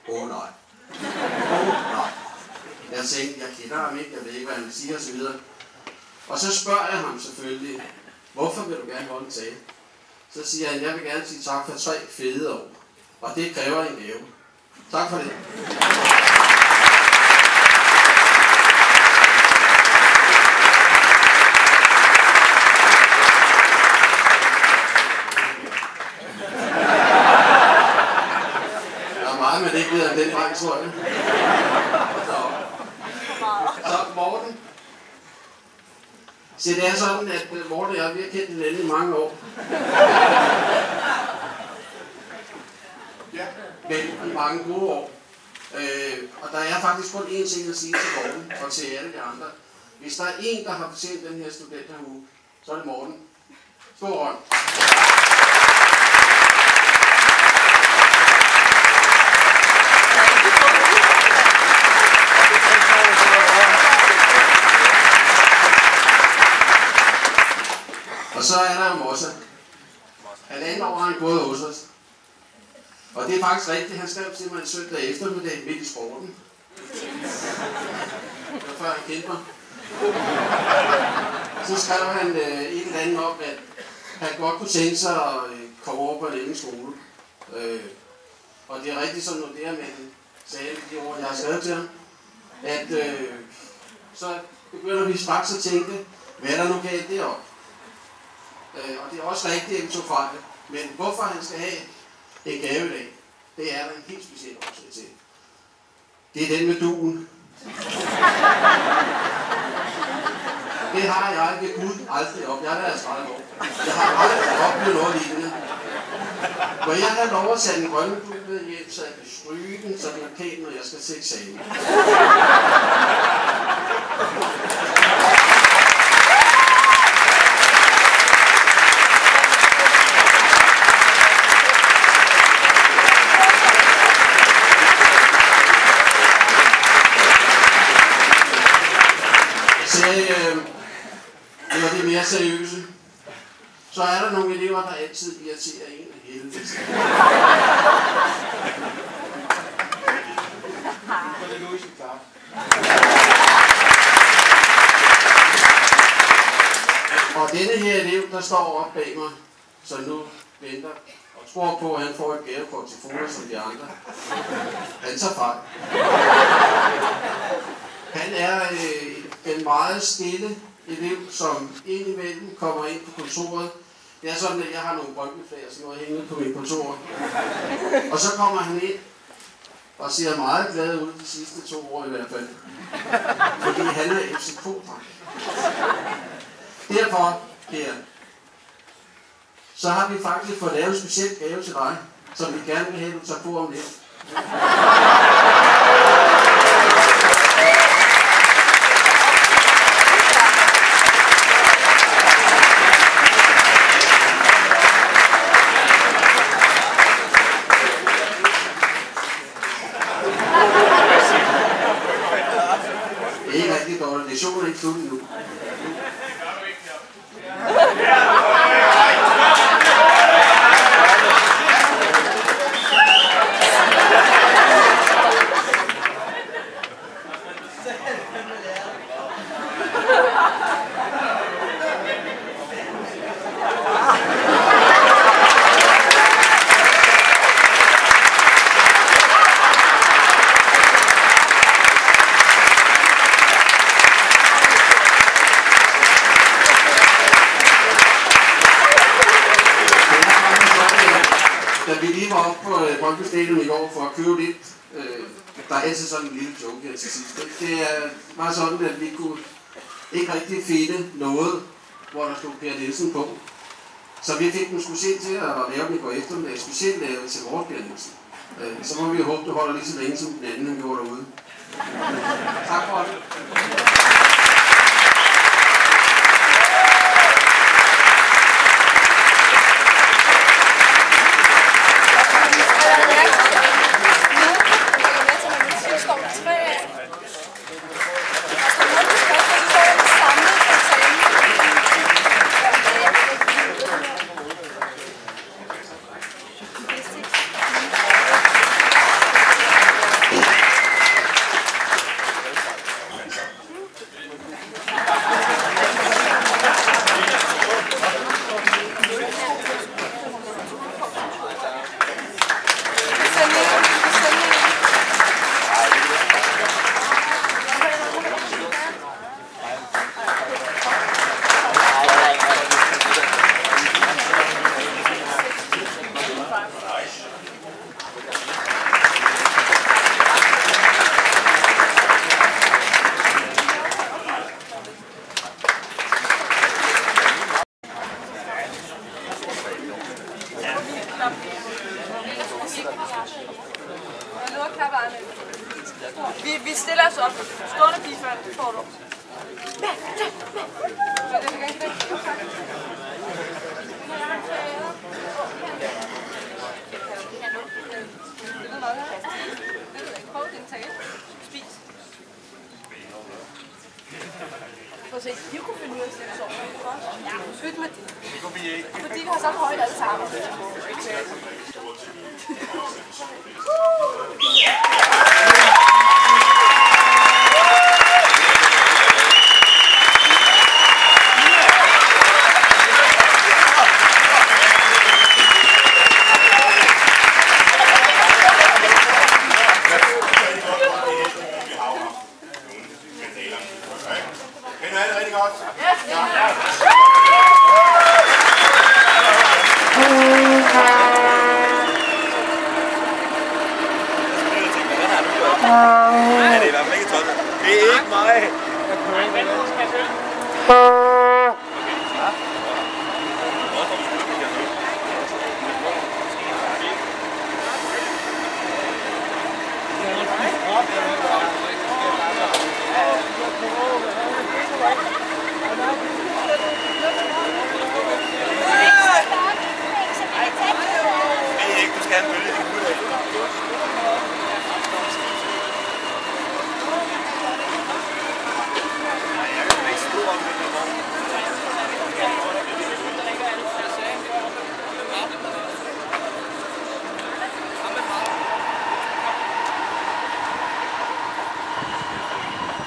Speaker 9: Nej. Nej. Jeg tænkte, jeg kender ham ikke, jeg ved ikke, hvad han vil sige osv. Og så spørger jeg ham selvfølgelig, hvorfor vil du gerne holde en tale? Så siger han, jeg vil gerne sige tak for 3 fede år, og det kræver en gave. Tak for det. Der er meget, man ikke ved om den vej, tror jeg. Så Morten. Så det er sådan, at Morten og jeg, vi har kendt hinanden i mange år. Ja. Men i mange gode år. Og der er faktisk kun én ting at sige til Morten og til alle de andre. Hvis der er en, der har fortjent den her studenterhue, så er det Morten. Stor hånd. Og så er der Mossa. 1,5 år har han gået hos os. Og det er faktisk rigtigt, han skrev til mig en søndag eftermiddag midt i sporten. Det var før han kendte mig. Så skrev han et eller andet om, at han godt kunne tænke sig at komme over på en anden skole. Og det er rigtigt, som noterer med den sagde de ord, jeg har skrevet til ham, at så begynder vi straks at tænke, hvad er der nu galt deroppe? Og det er også rigtigt, at vi tog fra det. Men hvorfor han skal have en gave i dag, det er der en helt speciel årsag til. Det er den med duen. Det har jeg ved Gud aldrig op. Jeg har været 30 år. Jeg har aldrig oplevet noget lignende. Hvor jeg har lov at tage den grønne due med hjem, så jeg kan stryge den, så den er pæn, når jeg skal til eksamen. Eller det mere seriøse, så er der nogle elever, der altid irriterer en af helvede. Og denne her elev, der står oppe bag mig, så nu venter og tror på, at han får et gavekort til foder som de andre. Han tager fejl. Han er en meget stille elev, som indimellem kommer ind på kontoret. Det er sådan, at jeg har nogle brøndbeflager, som jeg hænger på mit kontor. Og så kommer han ind og ser meget glad ud de sidste 2 år i hvert fald. Fordi han er FCK-dreng. Derfor, her, så har vi faktisk fået lavet en speciel gave til dig, som vi gerne vil have, du tager på om lidt. beslutte nu. Da vi lige var oppe på Folkestadion i går for at købe lidt, der er altid sådan en lille joke her til sidst. Det var sådan, at vi kunne ikke rigtig finde noget, hvor der stod Per Nielsen på. Så vi fik den specielt til at lave den i går eftermiddag, specielt lavet til vores Per Nielsen. Så må vi håbe, det holder lige så længe som den anden, vi gjorde derude. Tak for det.
Speaker 6: Vi stiller os op. Stående pigefald, får du. Prøv din tale. Spis. Prøv at se, de kunne finde ud af at stille sig over. Ja, pyt med det. Det kunne vi ikke. Fordi vi har så højt alle sammen.
Speaker 1: Men nu er det rigtig godt.
Speaker 10: Ja, det er i hvert fald ikke tosset. Det er ikke mig. Du skal have en bølge i din hud af.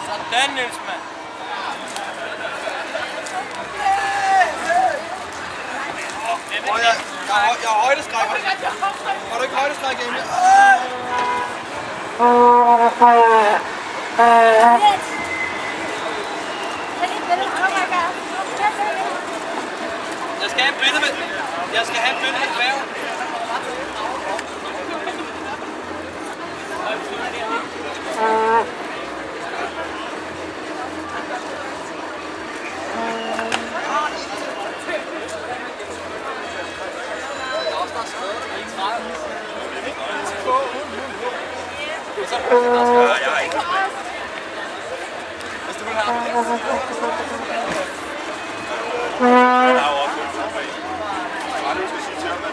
Speaker 11: Sådan, Niels, mand.
Speaker 10: Jeg har højdeskrækker. Har du ikke højdeskræk hjemme?
Speaker 11: Jeg skal have et billede med dværg.
Speaker 10: Jeg har ikke.
Speaker 11: Hvis du vil have det.
Speaker 10: Jeg har jo også lidt tilbage. Bare du skal sige til ham, at...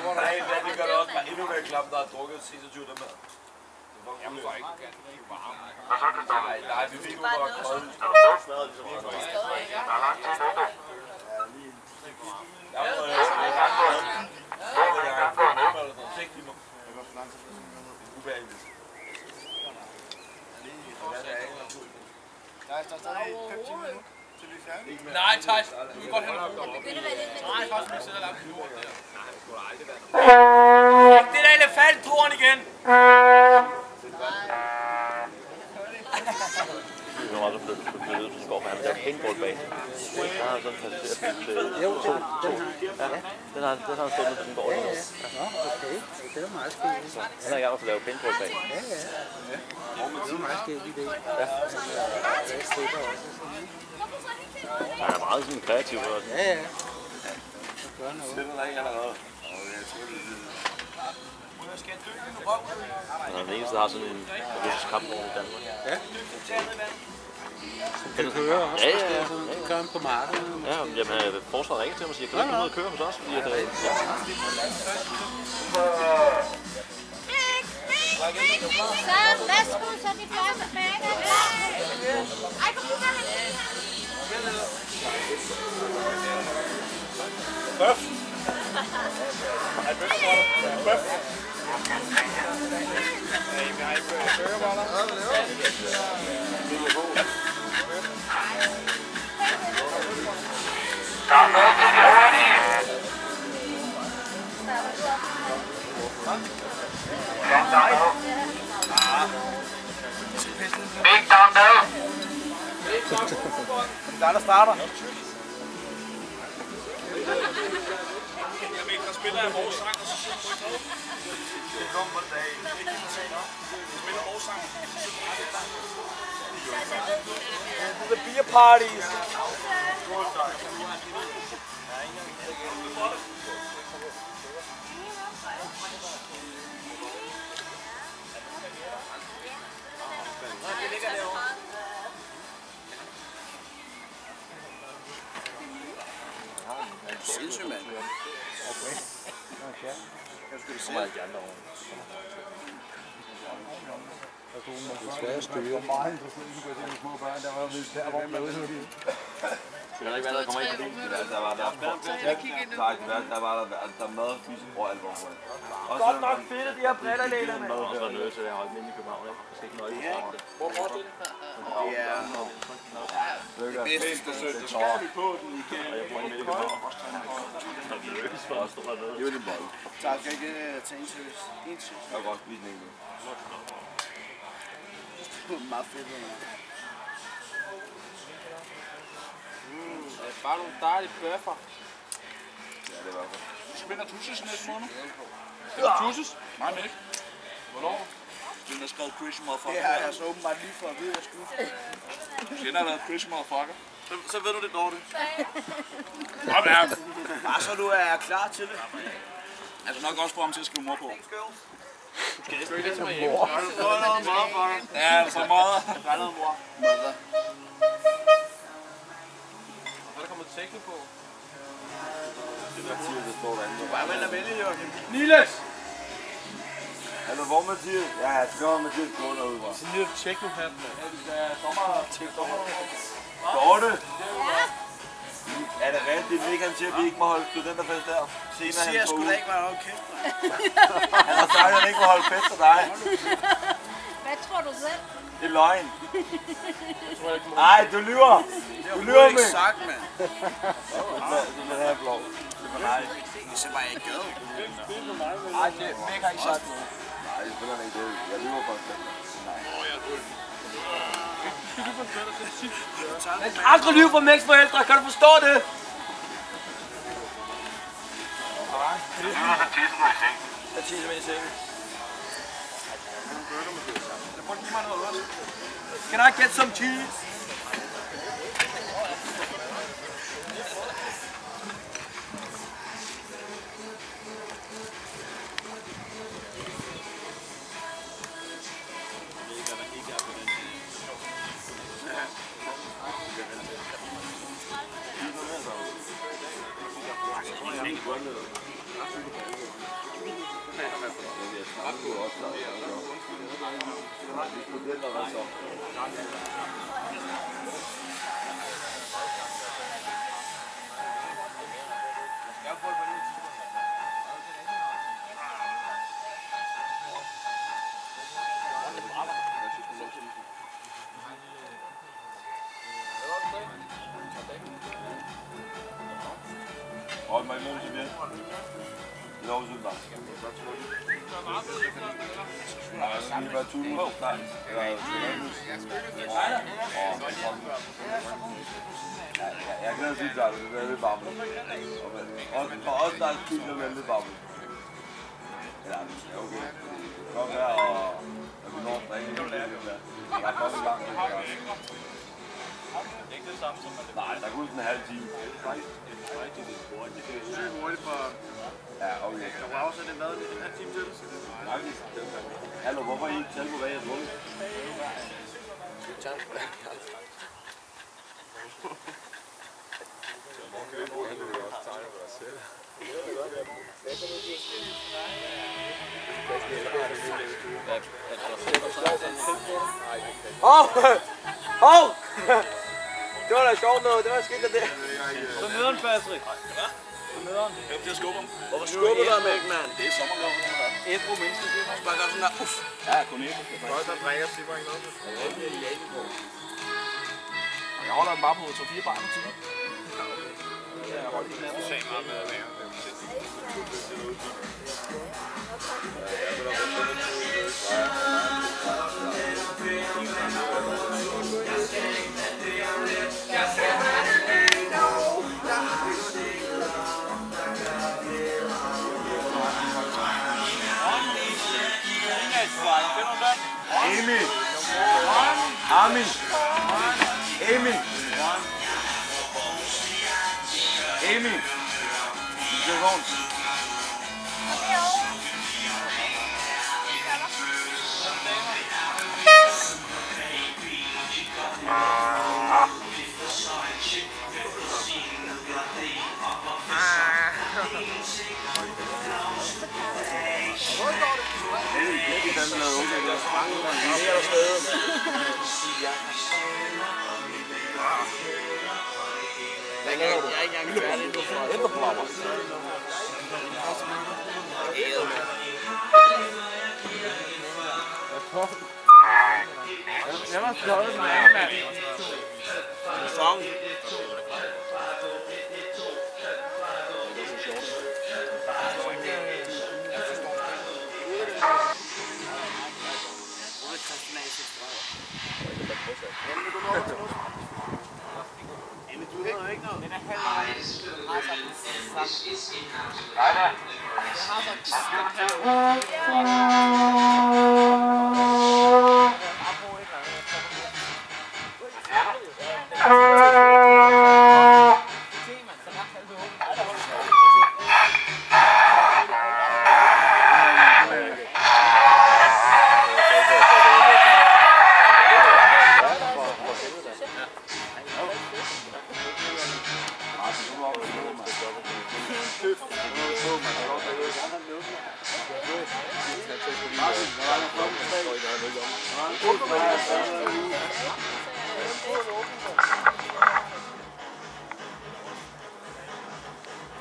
Speaker 10: klapper der helt, det gør det også bare endnu mere klap, der har drukket 26 dem her. Jamen, for ikke. Nej, vi fik jo bare krød. Der er langt til nu.
Speaker 11: Der er stadig 5 timer nu, til vi er færdige.
Speaker 10: Nej, Thijs, du kan godt have noget.
Speaker 11: Nej, faktisk, vi sidder langt i jorden der.
Speaker 10: Det er der elefanttoren igen.
Speaker 12: Nu har du flyttet ud til skov, han har lavet paintball bag. Der har sådan passeret til to. Ja, den har han stået med den går over.
Speaker 9: Nå, okay. Det er meget skægt.
Speaker 12: Han er i gang med at lave paintball bag.
Speaker 9: Ja. Det er meget skægt idé.
Speaker 12: Ja. Han er meget sådan kreativ også.
Speaker 9: Ja.
Speaker 12: Det er der ikke allerede. Han er den eneste, der har sådan en russisk kampvogn i Danmark.
Speaker 9: Ja. Kan du køre også?
Speaker 12: Ja.
Speaker 9: Du kører på markedet?
Speaker 12: Ja, jamen forsvaret ringer til mig og siger, kan du ikke komme ud og køre hos os? Fordi at,
Speaker 13: Så værsgo, så de første bager. Ej, kom ud med
Speaker 10: Bøf. Er bøf for dig? Bøf. Vi har ikke burgerboller. Ja, det laver vi.
Speaker 8: Der er noget til de hurtige. Down down. Big down down.
Speaker 11: Det er der starter.
Speaker 10: Jeg mener, der spiller jeg vores sang, og så synger jeg på. Det kommer på dag. Vi spiller vores sang.
Speaker 11: The beer parties. Det ligger derovre.
Speaker 9: Sindssygt, mand.
Speaker 11: Okay.
Speaker 9: Jeg skulle se alle de andre over. Det er svært at styre. Det var meget interessant, at du kan se de små børn, der var militær, hvor man blev hurtigt.
Speaker 12: Det er ikke hvad der kommer ind forbi. Der var der mad og spise over alt hvor.
Speaker 11: Godt nok fedt, de her bretter læner med.
Speaker 12: Jeg har også været nødt til at holde den i København. Jeg skal ikke nøje det.
Speaker 11: Hvor er det?
Speaker 12: Det er det bedste sødt. Det skal vi på den igen. Og jeg får en midt i København. Det var din bold.
Speaker 11: Så jeg skal ikke tage en seriøs.
Speaker 12: Jeg kan godt spise den ikke.
Speaker 11: Det er meget fedt. Bare nogle dejlige bøffer.
Speaker 12: Ja, det var godt.
Speaker 10: Spiller Tusses næste måned?
Speaker 11: Spiller
Speaker 10: Tusses? Nej, ikke. Hvornår?
Speaker 11: Den er skrevet Crazy Motherfucker. Det har jeg så åbenbart lige for at vide, at jeg skulle.
Speaker 10: Den har lavet Crazy Motherfucker.
Speaker 11: Så ved du det dårligt.
Speaker 10: Bare
Speaker 11: så du er klar til det.
Speaker 10: Altså nok også få ham til at skrive mor på.
Speaker 11: Du skal ikke til mig hjem. Har du fået noget motherfucker?
Speaker 10: Ja, så meget.
Speaker 11: Der er noget mor. Mother. Der kommer tekno på.
Speaker 12: Det er Mathias, der står derinde.
Speaker 11: Hvad vil jeg vælge, Jørgen?
Speaker 10: Niles!
Speaker 12: Hallo, hvor Mathias? Ja, jeg skriver Mathias gå derude, hva'?
Speaker 11: Sådan en lille techno-hat, mand. Ja, vi skal have dommer.
Speaker 12: Dorte! Er det rigtigt, at han siger, at vi ikke må holde studenterfest der?
Speaker 11: Det siger jeg sgu da ikke, hvad der er kæft.
Speaker 12: Han har sagt, at han ikke må holde fest for dig.
Speaker 13: Hvad tror du selv?
Speaker 12: Det er løgn. Nej, du lyver. Du lyver,
Speaker 11: ikke sagt, mand.
Speaker 12: Det er den her blå.
Speaker 11: Nej, det er bare ikke gød. Nej, det har ikke sagt noget.
Speaker 12: Nej, det spiller ikke det. Jeg lyver bare selv.
Speaker 11: Man kan aldrig lyve for Mæks forældre, kan du forstå det? Der tisser mig i sengen. Can I get some cheese?
Speaker 12: Marco også. De studenter var så.
Speaker 14: Og man må sige det. Lov sådan der. Nej, så lige være 20 minutter snart. Jeg kan sige klart, det er lidt varmt. Og for os, der er fint at være lidt varmt. Ja, okay. Kom her, og vi når der ikke noget der. Jeg er godt langt. Det er ikke det samme som man... Nej, der er kun sådan en halv time. Det er sygt hurtigt for... Ja, okay. Jeg har også det været en halv time til. Nej, hallo, hvorfor I ikke selv på, hvad jeg har drukket? Skal vi tage en plan?
Speaker 12: Hov! Det var da sjovt noget, det var skidt der.
Speaker 14: Så nederen, Patrick. Hvad? Så nederen. Jeg vil til at skubbe ham. Hvorfor skubber du ham ikke, mand? Det er sommerlov. Ædru menneske, det er bare sådan der, uff. Ja, kun ædru. Folk, der drikker, slipper ikke noget. Jeg holder den bare på 2-4 bar på timen. Jeg holder den anden sag meget med at være. Emil! Armin! Emil! Emil! Telefon! Det er fandme noget unge, det er mange, der er der stedet. Jeg er ikke engang færdig endnu for ældreprogrammer. Jeg var stolt med mig, mand. Sang.
Speaker 8: Jamen, du ved jo ikke noget. Den er halvvejs. Nej,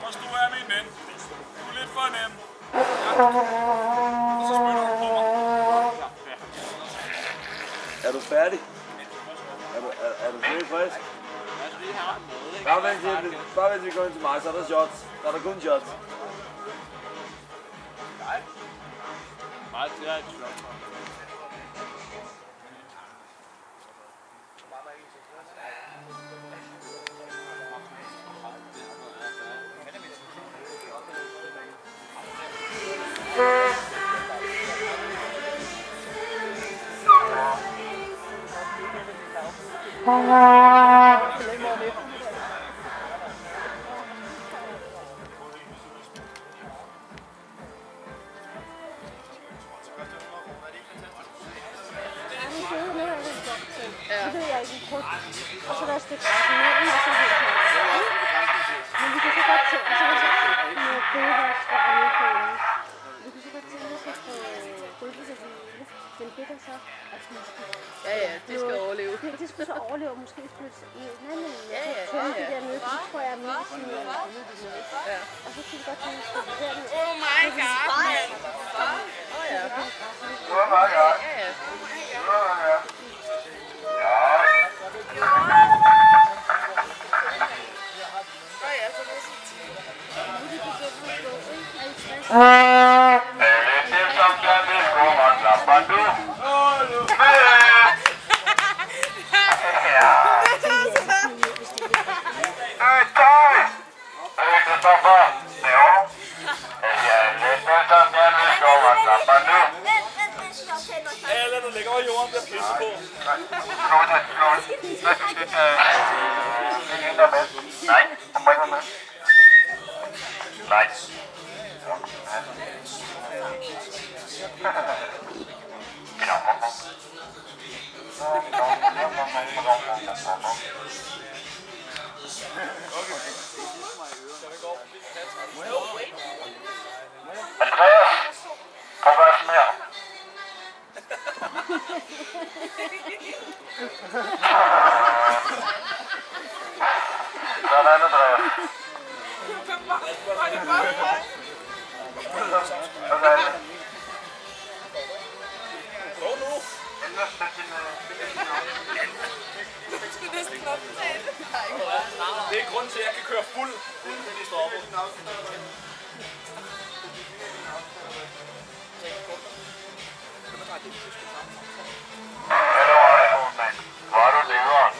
Speaker 14: Også du er min ven. Du er lidt for nem. Og så spytter du på mig.
Speaker 12: Er du færdig? Er du helt frisk? Bare vent til vi går ind til mig, så er der shots. Så er der kun shots.
Speaker 14: Nej, det er et shot.
Speaker 13: Det ved jeg ikke, og så er der et stykke græs imellem, og så helt her. Men vi kan så godt tænke, så er der noget bøger, der er nede på. Vi kan så godt tænke os at få overlever måske flytte ned en anden tørre det dernede, det tror jeg er mere sådan noget andet dernede. Og så kunne vi godt tænke at stå dernede.
Speaker 2: Oh my god!
Speaker 4: Alle, der ligger over jorden, bliver pisset på.
Speaker 1: Nej, kom bare med. Nej. Andreas, prøv at være sådan her. Sådan, Andreas.
Speaker 4: Gå nu. Det er grunden til, at jeg kan køre fuld til de stopper.
Speaker 1: Hvor er du lederen?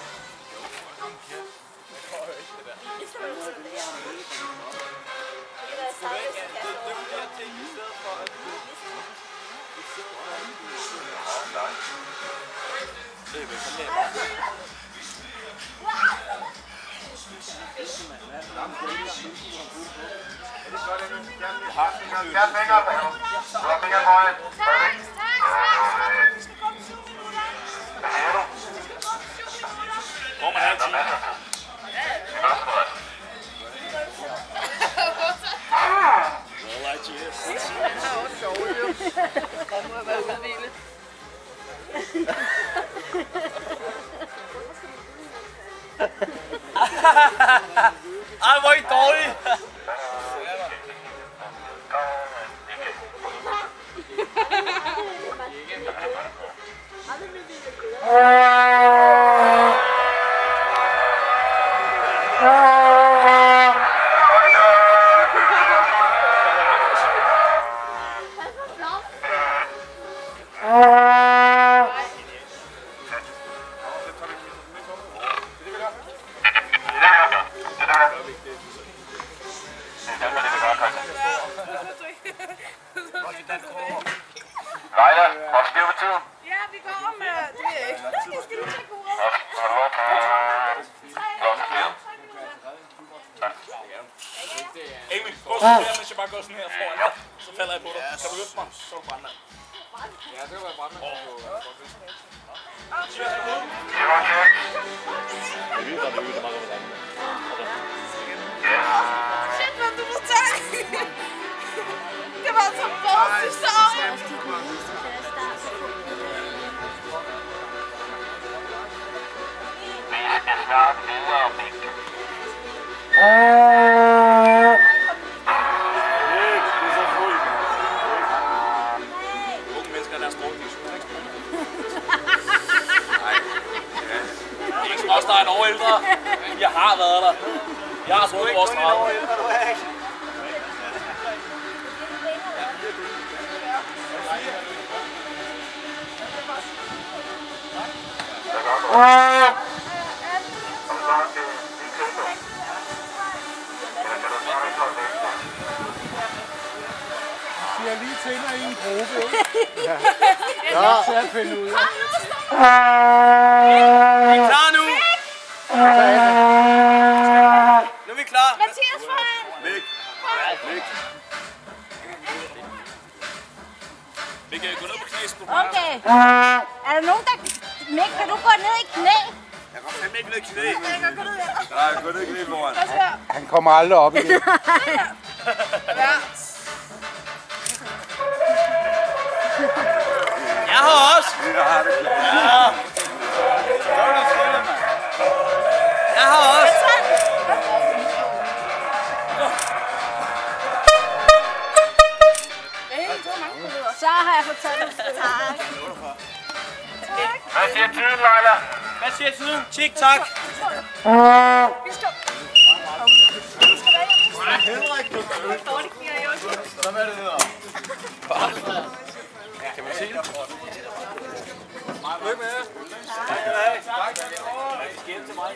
Speaker 4: Hvor man altid.
Speaker 2: Han må have været udvildet.
Speaker 4: Ej, hvor er I dårlige!
Speaker 1: Leila, har du styr på tiden?
Speaker 2: Ja, vi går om... Det ved jeg ikke. Jeg skal lige tjekke uret.
Speaker 1: Har du lov på klokken 4?
Speaker 4: Amy, prøv at se her, hvis jeg bare går sådan her foran dig. Så falder jeg på dig. Kan du løfte mig? Så er du brandmand.
Speaker 14: Ja, det kan være brandmand.
Speaker 12: Det er vildt, at det er meget godt.
Speaker 2: Shit, hvad du må tage! Det var så vores historie!
Speaker 1: Vi skal snart videre om det.
Speaker 4: Unge mennesker, der er strålningssyn, ikke? Nej. Ikke som os, der er et år ældre. Jeg har været der. Jeg har troet på vores strad.
Speaker 10: Jeg lige tænder i en gruppe, ikke? Ja. Så jeg finder ud af.
Speaker 11: Vi er klar nu. Nu er vi klar.
Speaker 2: Mathias foran!
Speaker 11: Væk. Væk.
Speaker 4: Vi kan gå ned på knæs på
Speaker 13: Okay. Er der nogen, der... Mik, kan du gå ned i knæ?
Speaker 11: Jeg går fandme ikke ned i knæ.
Speaker 2: Jeg kan gå ned her.
Speaker 11: Nej, gå ned i knæ foran.
Speaker 10: Han kommer aldrig op igen.
Speaker 2: Ja.
Speaker 11: Jeg har også.
Speaker 14: Jeg har det klart.
Speaker 11: Ja.
Speaker 14: Så er det stille, mand.
Speaker 13: Så har jeg fortalt det. Tak.
Speaker 10: Hvad siger tiden, Leila? Hvad siger tiden? Tik-tak. Henrik, du kan øge. Hvad er det hedder? Kan man se det? Lykke med. Tak. Skæld til mig.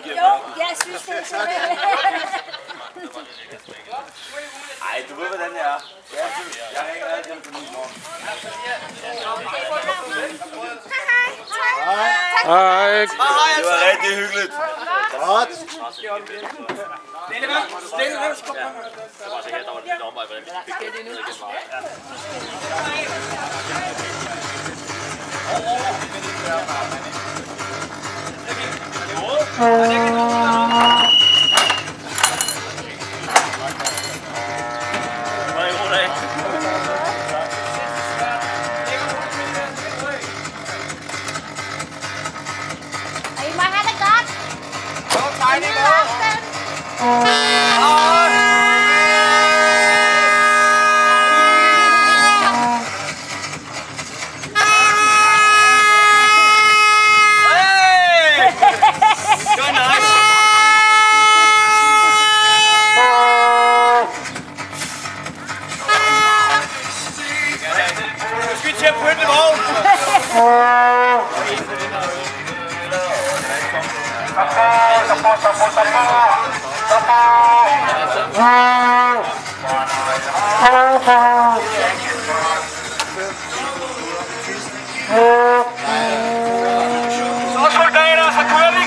Speaker 13: Jo, jeg synes, det er sådan.
Speaker 14: Ej, du ved, hvordan det er. Jeg ringer altid til min mor.
Speaker 10: Hej.
Speaker 14: Det var rigtig hyggeligt. Godt.
Speaker 10: Stille, hvem?
Speaker 12: Det var sikkert, der var lidt omvej, hvordan vi fik det ned igen vejen.
Speaker 13: I må have det godt. Nyd aften.
Speaker 10: Så soldater, så kører vi